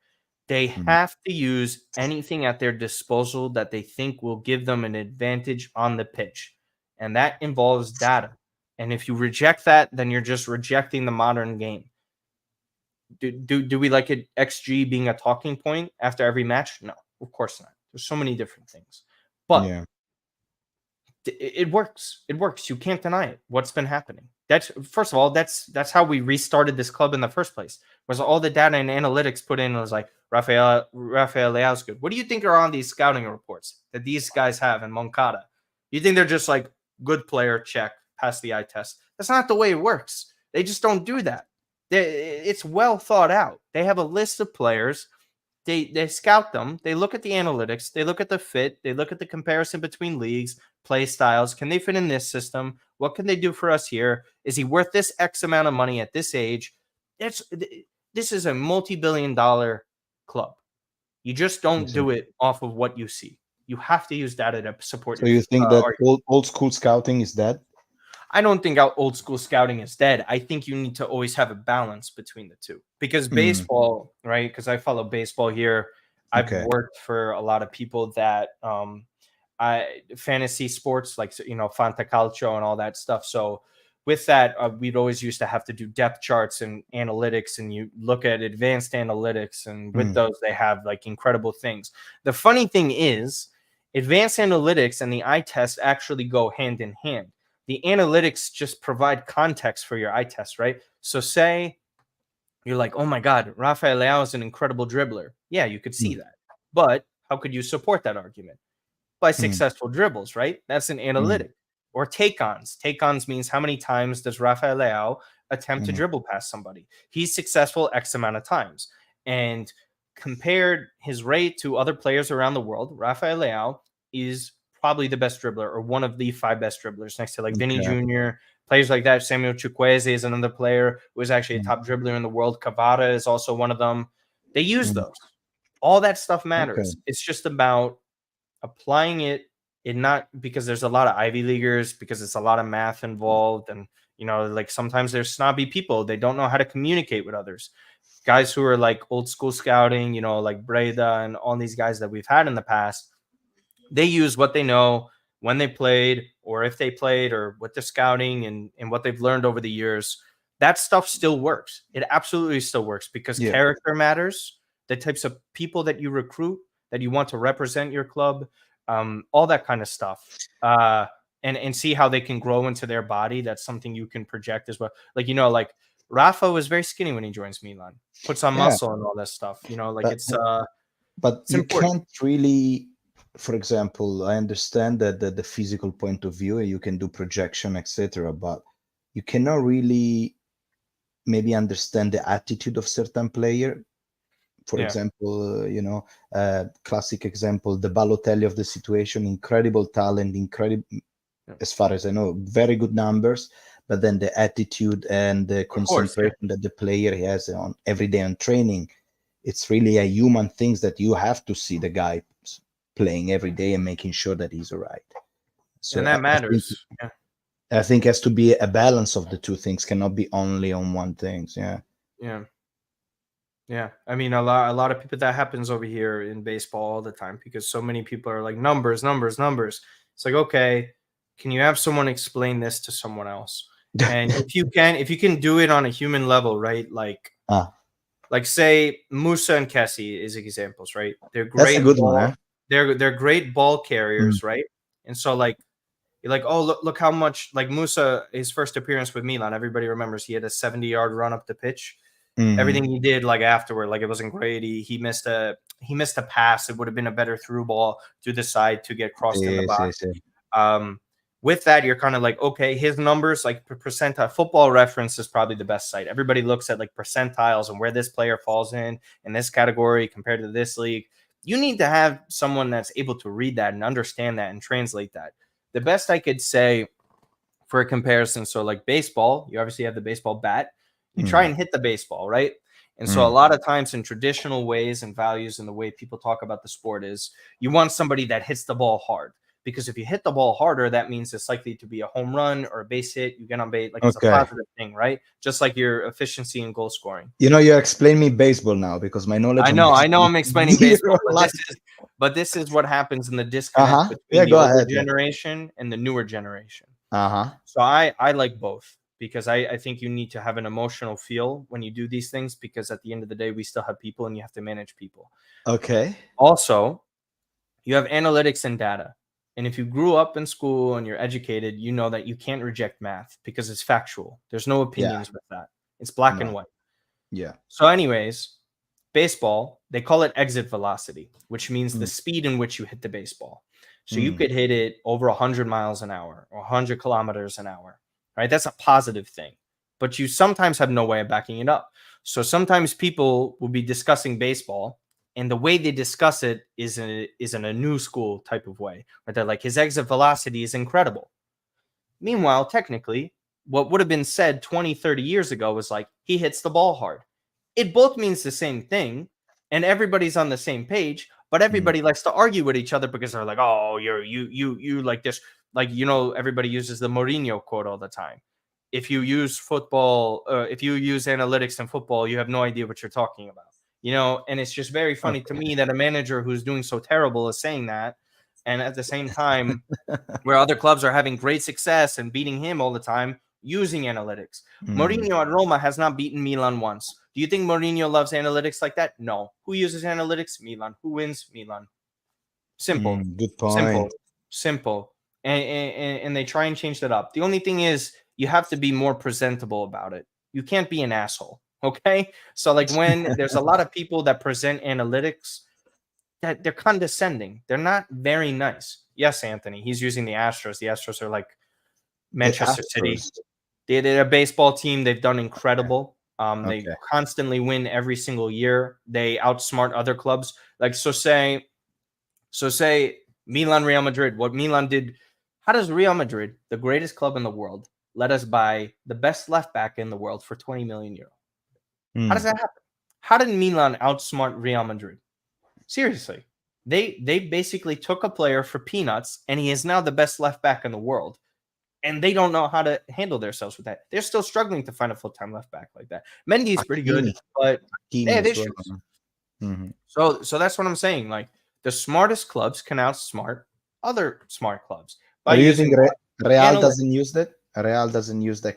They mm, have to use anything at their disposal that they think will give them an advantage on the pitch, and that involves data. And if you reject that, then you're just rejecting the modern game. Do we like it XG being a talking point after every match? No, of course not. There's so many different things, but yeah. it works. It works. You can't deny it. What's been happening? That's first of all, that's how we restarted this club in the first place. Was all the data and analytics put in was like Rafael Leao's good. What do you think are on these scouting reports that these guys have in Moncada? You think they're just like good player, check, pass the eye test? That's not the way it works. They just don't do that. It's well thought out. They have a list of players. They scout them. They look at the analytics. They look at the fit. They look at the comparison between leagues, play styles. Can they fit in this system? What can they do for us here? Is he worth this X amount of money at this age? It's this is a multi-billion-dollar club. You just don't Listen. do it off of what you see. You have to use data to support So your you think that argument. old school scouting is dead? I don't think old school scouting is dead. I think you need to always have a balance between the two, because Mm, baseball, right? Because I follow baseball here. I've okay. worked for a lot of people that I fantasy sports like Fanta Calcio and all that stuff. So with that, we'd always used to have to do depth charts and analytics, and you look at advanced analytics, and with those, they have like incredible things. The funny thing is, advanced analytics and the eye test actually go hand in hand. The analytics just provide context for your eye test, right? So say you're like, oh my God, Rafael Leao is an incredible dribbler. Yeah, you could see Mm. that. But how could you support that argument? By Mm. successful dribbles, right? That's an Mm. analytic. Or take-ons. Take-ons means how many times does Rafael Leao attempt to Mm. dribble past somebody? He's successful X amount of times. And compared his rate to other players around the world, Rafael Leao is probably the best dribbler, or one of the 5 best dribblers, next to like Vinny Okay. Jr., players like that. Samuel Chukwueze is another player who is actually a Mm. top dribbler in the world. Cavada is also one of them. They use Mm. those. All that stuff Okay. matters. It's just about applying it in, not because there's a lot of Ivy Leaguers, because it's a lot of math involved. And, like sometimes there's snobby people. They don't know how to communicate with others. Guys who are like old school scouting, like Breda and all these guys that we've had in the past, they use what they know when they played, or if they played, or what they're scouting and what they've learned over the years. That stuff still works. It absolutely still works, because Yeah. character matters. The types of people that you recruit, that you want to represent your club, all that kind of stuff. And see how they can grow into their body. That's something you can project as well. Like Rafa was very skinny when he joins Milan, puts on Yeah. muscle and all that stuff. But but it's you important. can't really, for example, I understand that the physical point of view, you can do projection, etc., but you cannot really maybe understand the attitude of certain player. For Yeah, example, classic example, the Balotelli of the situation, incredible talent, incredible, yeah. as far as I know, very good numbers, but then the attitude and the Of course. Yeah. concentration that the player has on every day on training, it's really a human thing that you have to see the guy playing every day and making sure that he's all right. And So that I think matters. Yeah. I think it has to be a balance of the two things, cannot be only on one thing. Yeah. Yeah. Yeah. I mean, a lot of people, that happens over here in baseball all the time, because so many people are like, numbers, numbers, numbers. It's like, okay, can you have someone explain this to someone else? And if you can do it on a human level, right? Ah, Like say Musa and Kessie is examples, right? They're that's a great good one, ball, eh? they're great ball Mm, carriers, right? And so like, you're like, oh, look how much, like Musa, his first appearance with Milan, everybody remembers he had a 70-yard run up the pitch. mhm. Everything he did, like afterward, like it wasn't great. He missed a pass. It would have been a better through ball to the side to get crossed in the Sì, box. sì, sì. Um, with that, you're kind of like, okay, his numbers, like percentile. Football Reference is probably the best site. Everybody looks at like percentiles and where this player falls in this category compared to this league. You need to have someone that's able to read that and understand that and translate that. The best I could say for a comparison, so like baseball, you obviously have the baseball bat. You try Mm, and hit the baseball, right? And so a mm. lot of times in traditional ways and values and the way people talk about the sport is, you want somebody that hits the ball hard, because if you hit the ball harder, that means it's likely to be a home run or a base hit. You get on base, like it's a Okay. positive thing, right? Just like your efficiency in goal scoring. You explain me baseball now because my knowledge I on know, I know baseball I'm explaining is zero. baseball, but this is what happens in the disconnect Uh-huh. between Yeah, the go older ahead. Yeah. generation and the newer generation. Uh-huh. So I like both, because I think you need to have an emotional feel when you do these things, because at the end of the day, we still have people and you have to manage people. Okay. Also, you have analytics and data. And if you grew up in school and you're educated, you know that you can't reject math because it's factual. There's no Yeah. opinions with that. It's black and No. white. Yeah. So, anyways, baseball, they call it exit velocity, which means the Mm, speed in which you hit the baseball. So you mm. could hit it over 100 miles an hour or 100 kilometers an hour, right? That's a positive thing, but you sometimes have no way of backing it up. So sometimes people will be discussing baseball, and the way they discuss it is in a new school type of way, where they're like, his exit velocity is incredible. Meanwhile, technically, what would have been said 20, 30 years ago was like, he hits the ball hard. It both means the same thing, and everybody's on the same page, but Mm. everybody likes to argue with each other because they're like, oh, you like this. Like, everybody uses the Mourinho quote all the time. If you use analytics in football, you have no idea what you're talking about. And it's just very funny to Okay. me that a manager who's doing so terrible is saying that. And at the same time, where other clubs are having great success and beating him all the time, using analytics. Mm, Mourinho at Roma has not beaten Milan once. Do you think Mourinho loves analytics like that? No. Who uses analytics? Milan. Who wins? Milan. Simple, good point. simple, simple. And they try and change that up. The only thing is you have to be more presentable about it. You can't be an asshole. Okay. So like when there's a lot of people that present analytics that they're condescending. They're not very nice. Yes, Anthony, he's using the Astros. The Astros are like The Manchester City. Astros. They're a baseball team. They've done incredible. They Okay. constantly win every single year. They outsmart other clubs. Like say Milan, Real Madrid. What Milan did? How does Real Madrid, the greatest club in the world, let us buy the best left back in the world for 20 million euro? How does that happen? How did Milan outsmart Real Madrid? Seriously, they basically took a player for peanuts, and he is now the best left back in the world. And they don't know how to handle themselves with that. They're still struggling to find a full-time left back like that. Mendy's pretty good, Hakimi. but they Hakimi have as well. issues. Mhm. So that's what I'm saying. Like the smartest clubs can outsmart other smart clubs by Or do you think using Real analytics. doesn't use that? Real doesn't use this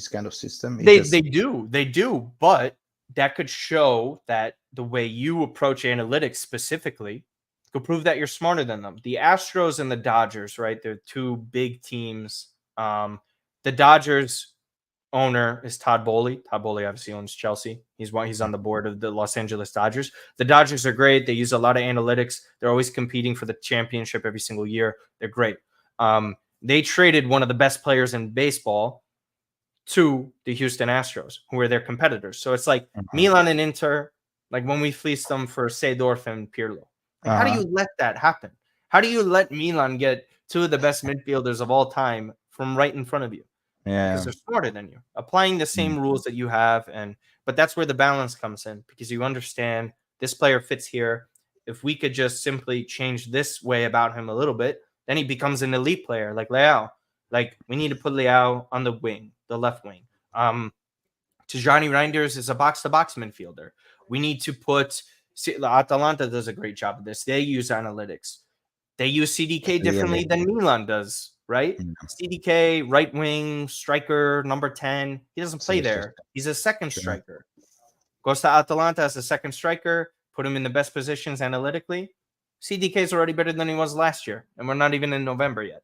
kind of system. It They just do, but that could show that the way you approach analytics specifically could prove that you're smarter than them. The Astros and the Dodgers, right? They're two big teams. The Dodgers owner is Todd Bowley. Todd Bowley obviously owns Chelsea. He's on the board of the Los Angeles Dodgers. The Dodgers are great. They use a lot of analytics. They're always competing for the championship every single year. They're great. They traded one of the best players in baseball to the Houston Astros, who are their competitors. So it's like Milan and Inter, like when we fleeced them for Seedorf and Pirlo. Like, how do you let that happen? How do you let Milan get two of the best midfielders of all time from right in front of you? yeah. Because they're smarter than you, applying the same rules that you have. But that's where the balance comes in, because you understand this player fits here. If we could just simply change this way about him a little bit, then he becomes an elite player like Leao. Like we need to put Leao on the wing, the left wing. Tijani Reinders is a box-to-box midfielder. We need to put Atalanta does a great job of this. They use analytics. They use CDK differently than Milan does, right? CDK, right wing, striker, number 10. He doesn't play there. He's a second striker. Goes to Atalanta as a second striker, put him in the best positions analytically. CDK is already better than he was last year, and we're not even in November yet.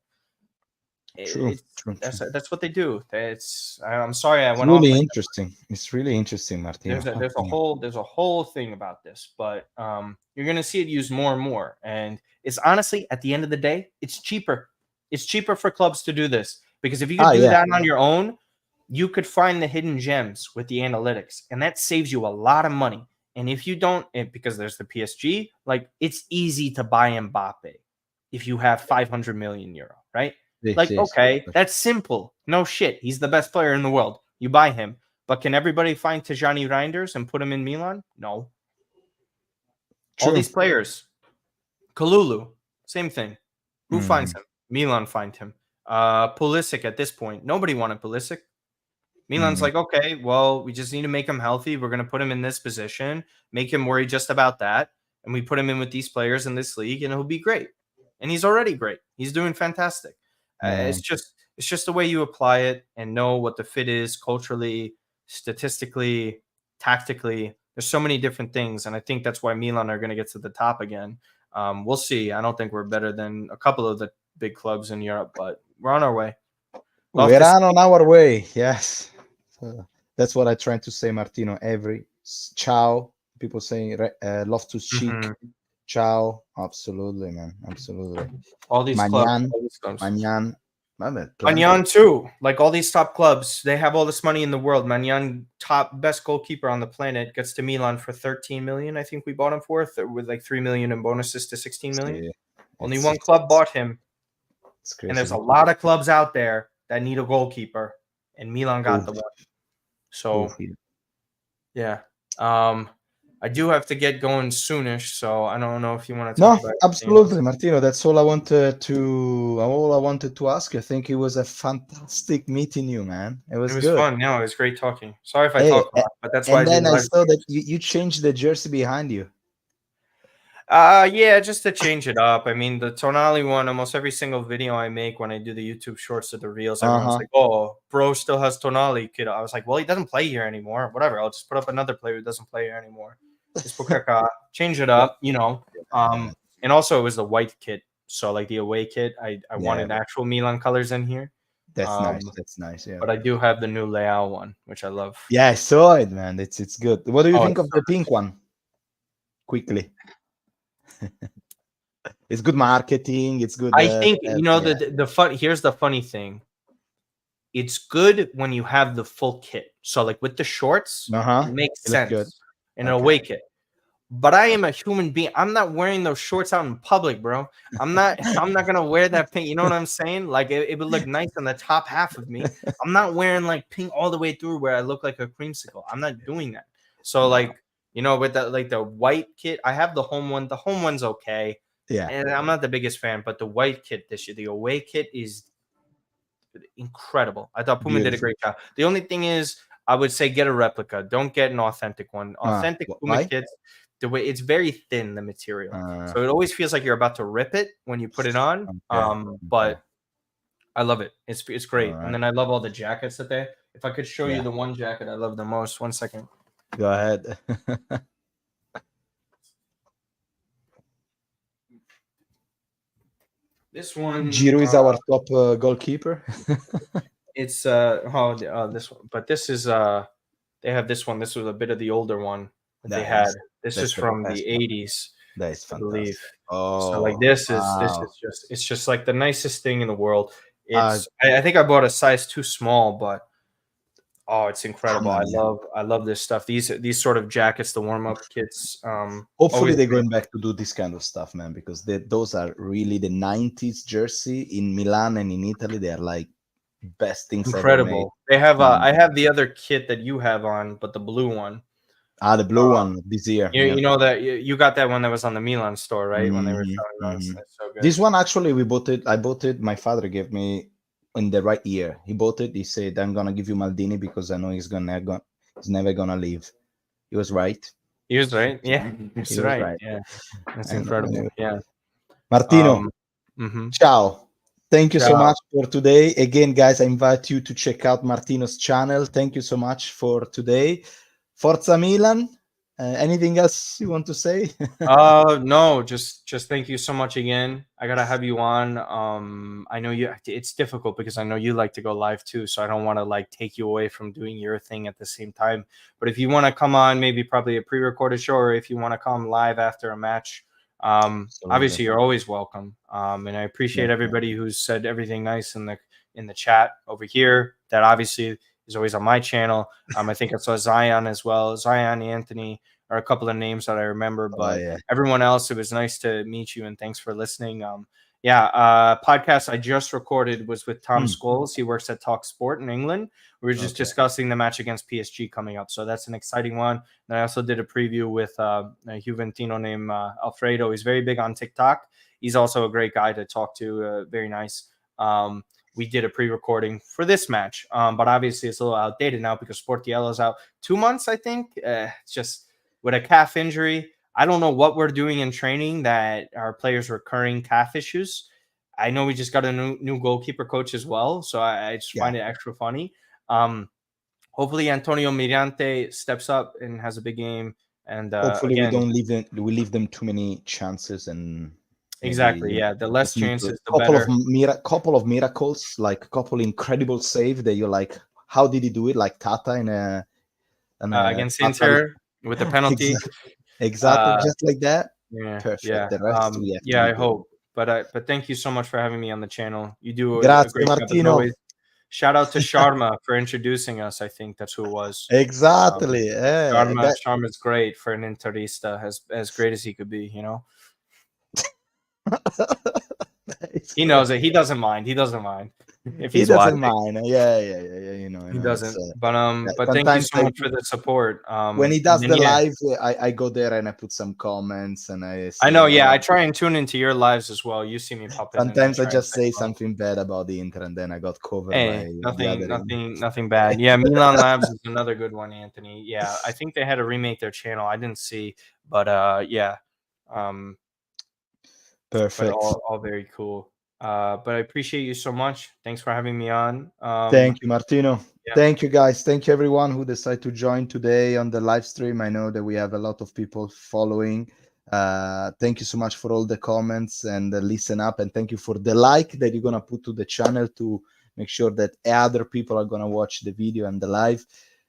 True. That's what they do. I'm sorry I went really off. Interesting. It's really interesting, Martino. There's a whole thing about this, but you're gonna see it used more and more. And it's honestly, at the end of the day, it's cheaper. It's cheaper for clubs to do this, because if you could do that on your own, you could find the hidden gems with the analytics, and that saves you a lot of money. And if you don't, because there's the PSG, like it's easy to buy Mbappe if you have 500 million euro, right? Like, okay, that's simple. No shit. He's the best player in the world. You buy him. But can everybody find Tijani Reinders and put him in Milan? No. All these players. Kalulu, same thing. Who finds him? Milan find him. Pulisic at this point. Nobody wanted Pulisic. Milan's like, okay, well, we just need to make him healthy. We're going to put him in this position, make him worry just about that. And we put him in with these players in this league, and he'll be great. And he's already great. He's doing fantastic. It's just the way you apply it and know what the fit is culturally, statistically, tactically. There's so many different things, and I think that's why Milan are going to get to the top again. We'll see. I don't think we're better than a couple of the big clubs in Europe, but we're on our way. We're on our way. Yes, that's what I try to say, Martino. Ciao. People saying Loftus Cheek. Ciao. Absolutely, man. Absolutely. All these Magnan, clubs. Magnan too. Like all these top clubs, they have all this money in the world. Magnan, best goalkeeper on the planet, gets to Milan for 13 million. I think we bought him for, with like 3 million in bonuses to 16 million. Only one club bought him. And there's a lot of clubs out there that need a goalkeeper, and Milan got the one. So, yeah. I do have to get going soonish, so I don't know if you want to talk about absolutely, Martino. That's all I wanted to ask you. I think it was a fantastic meeting you, man. It was good. Fun. No, it was great talking. Sorry if I talk a lot, but that's why. And then I saw that you changed the jersey behind you. Yeah, just to change it up. I mean, the Tonali one, almost every single video I make when I do the YouTube shorts or the reels, everyone's Uh-huh. like, "Oh, bro still has Tonali, kid." I was like, "Well, he doesn't play here anymore. Whatever. I'll just put up another player who doesn't play here anymore. Just change it Yeah, up, you know." yeah, And also it was the white kit, so like the away kit. I yeah, wanted actual Milan colors in here. that's nice. Um, That's nice. Yeah. but I do have the new layout one, which I love. Yeah, I saw it, man. It's good. What do you Oh, think it's of so the pink one? Quickly. It's good marketing. It's good. I think Yeah. the fun. Here's the funny thing. It's good when you have the full kit. So like with the shorts, Uh-huh. it makes It looks good. sense in an Okay. away kit. But I am a human being. I'm not wearing those shorts out in public, bro. I'm not. I'm not gonna wear that pink. You know what I'm saying? Like it would look nice on the top half of me. I'm not wearing like pink all the way through where I look like a creamsicle. I'm not doing that. So No. like with that like the white kit, I have the home one. The home one's okay, Yeah. and I'm not the biggest fan. But the white kit this year, the away kit is incredible. I thought Puma did a Beautiful. great job. The only thing is, I would say get a replica. Don't get an authentic one. Authentic Puma Why? kits, the way it's very thin, the material, Uh, so it always feels like you're about to rip it when you put it on. okay. Okay. But I love it. It's All great, and right. then I love all the jackets that they. If I could show you Yeah. the one jacket I love the most, 1 second. Go ahead. This one, Giroud is our top goalkeeper. it's this one, but this is they have this one. This was a bit of the older one that they had. Nice. This is That's the from the best one. 80s. That is I believe. fantastic. So like Oh, this wow. is just it's just like the nicest thing in the world. Uh, I think I bought a size too small, but oh, it's incredible. Mamma mia. I love this stuff. These sort of jackets, the warm up kits, Hopefully always they're great. going back to do this kind of stuff, man, because those are really the 90s jersey in Milan and in Italy. They are like best things ever made. Incredible. They have Mm. I have the other kit that you have on, but the blue one. The blue one this year. Yeah. You know that you got that one that was on the Milan store, right? When they were Mhm, showing those. mhm. That's so good. This one actually we bought it. I bought it. My father gave me in the right year. He bought it. He said, "I'm gonna give you Maldini because I know he's never gonna leave." He was right. He was right. Yeah, he's He was right. right. Yeah, that's I know. incredible. Anyway. Yeah. Martino, Um. Mhm. ciao. Thank you so Ciao. much for today. Again, guys, I invite you to check out Martino's channel. Thank you so much for today. Forza Milan. Anything else you want to say? No, just thank you so much again. I gotta have you on. I know it's difficult because I know you like to go live too, so I don't want to like take you away from doing your thing at the same time. But if you want to come on, maybe probably a pre-recorded show, or if you want to come live after a match, Absolutely. obviously you're always welcome. And I appreciate Definitely. everybody who's said everything nice in the chat over here. That obviously is always on my channel. I think I saw Zion as well. Zion, Anthony are a couple of names that I remember, Oh, but yeah. everyone else, it was nice to meet you and thanks for listening. Podcast I just recorded was with Tom Mm, Scholes. He works at Talk Sport in England. We were just okay. discussing the match against PSG coming up, so that's an exciting one. And I also did a preview with a Juventino named Alfredo. He's very big on TikTok. He's also a great guy to talk to. Very nice. We did a pre-recording for this match, but obviously it's a little outdated now because Sportiello's out 2 months, I think. It's just with a calf injury. I don't know what we're doing in training that our players recurring calf issues. I know we just got a new goalkeeper coach as well, so I just Yeah. find it extra funny. Hopefully Antonio Mirante steps up and has a big game. And Hopefully we again, don't leave them too many chances and maybe exactly, yeah, the less just need to chances, the better. couple of miracles, like a couple incredible save that you're like, how did he do it? Like Tata in a Against fatal Inter with the penalty. exactly, Uh, just like that. Yeah, Perfect. yeah, The rest we have to yeah. be I good. hope, but thank you so much for having me on the channel. You do a Grazie great job as Martino. always. Shout out to Sharma for introducing us. I think that's who it was. Exactly. Yeah, Sharma's great for an Interista, as great as he could be. You know, it's he great. knows it. He doesn't mind. He doesn't mind if He he's doesn't watching. mind. Yeah. You know, He it's doesn't. yeah, But thank you sometimes so much for the support. when he And does then the yeah, live, I go there and I put some comments and I I say, know. Yeah, I try and tune into your lives as well. You see me pop in, and I sometimes I try and just say say hello. something bad about the Inter and then I got covered Hey, by the nothing, other. nothing bad. Yeah, Milan Labs is another good one, Anthony. Yeah, I think they had to remake their channel. I didn't see, but yeah, But Perfect. all very cool. But I appreciate you so much. Thanks for having me on. Thank you, Martino. Yeah. Thank you, guys. Thank you, everyone who decided to join today on the live stream. I know that we have a lot of people following. Thank you so much for all the comments and listen up. And thank you for the like that you're going to put to the channel to make sure that other people are going to watch the video and the live.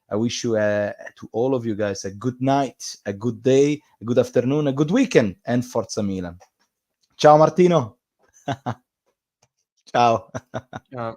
I wish you, to all of you guys, a good night, a good day, a good afternoon, a good weekend, and Forza Milan. Ciao, Martino. Ciao. Uh,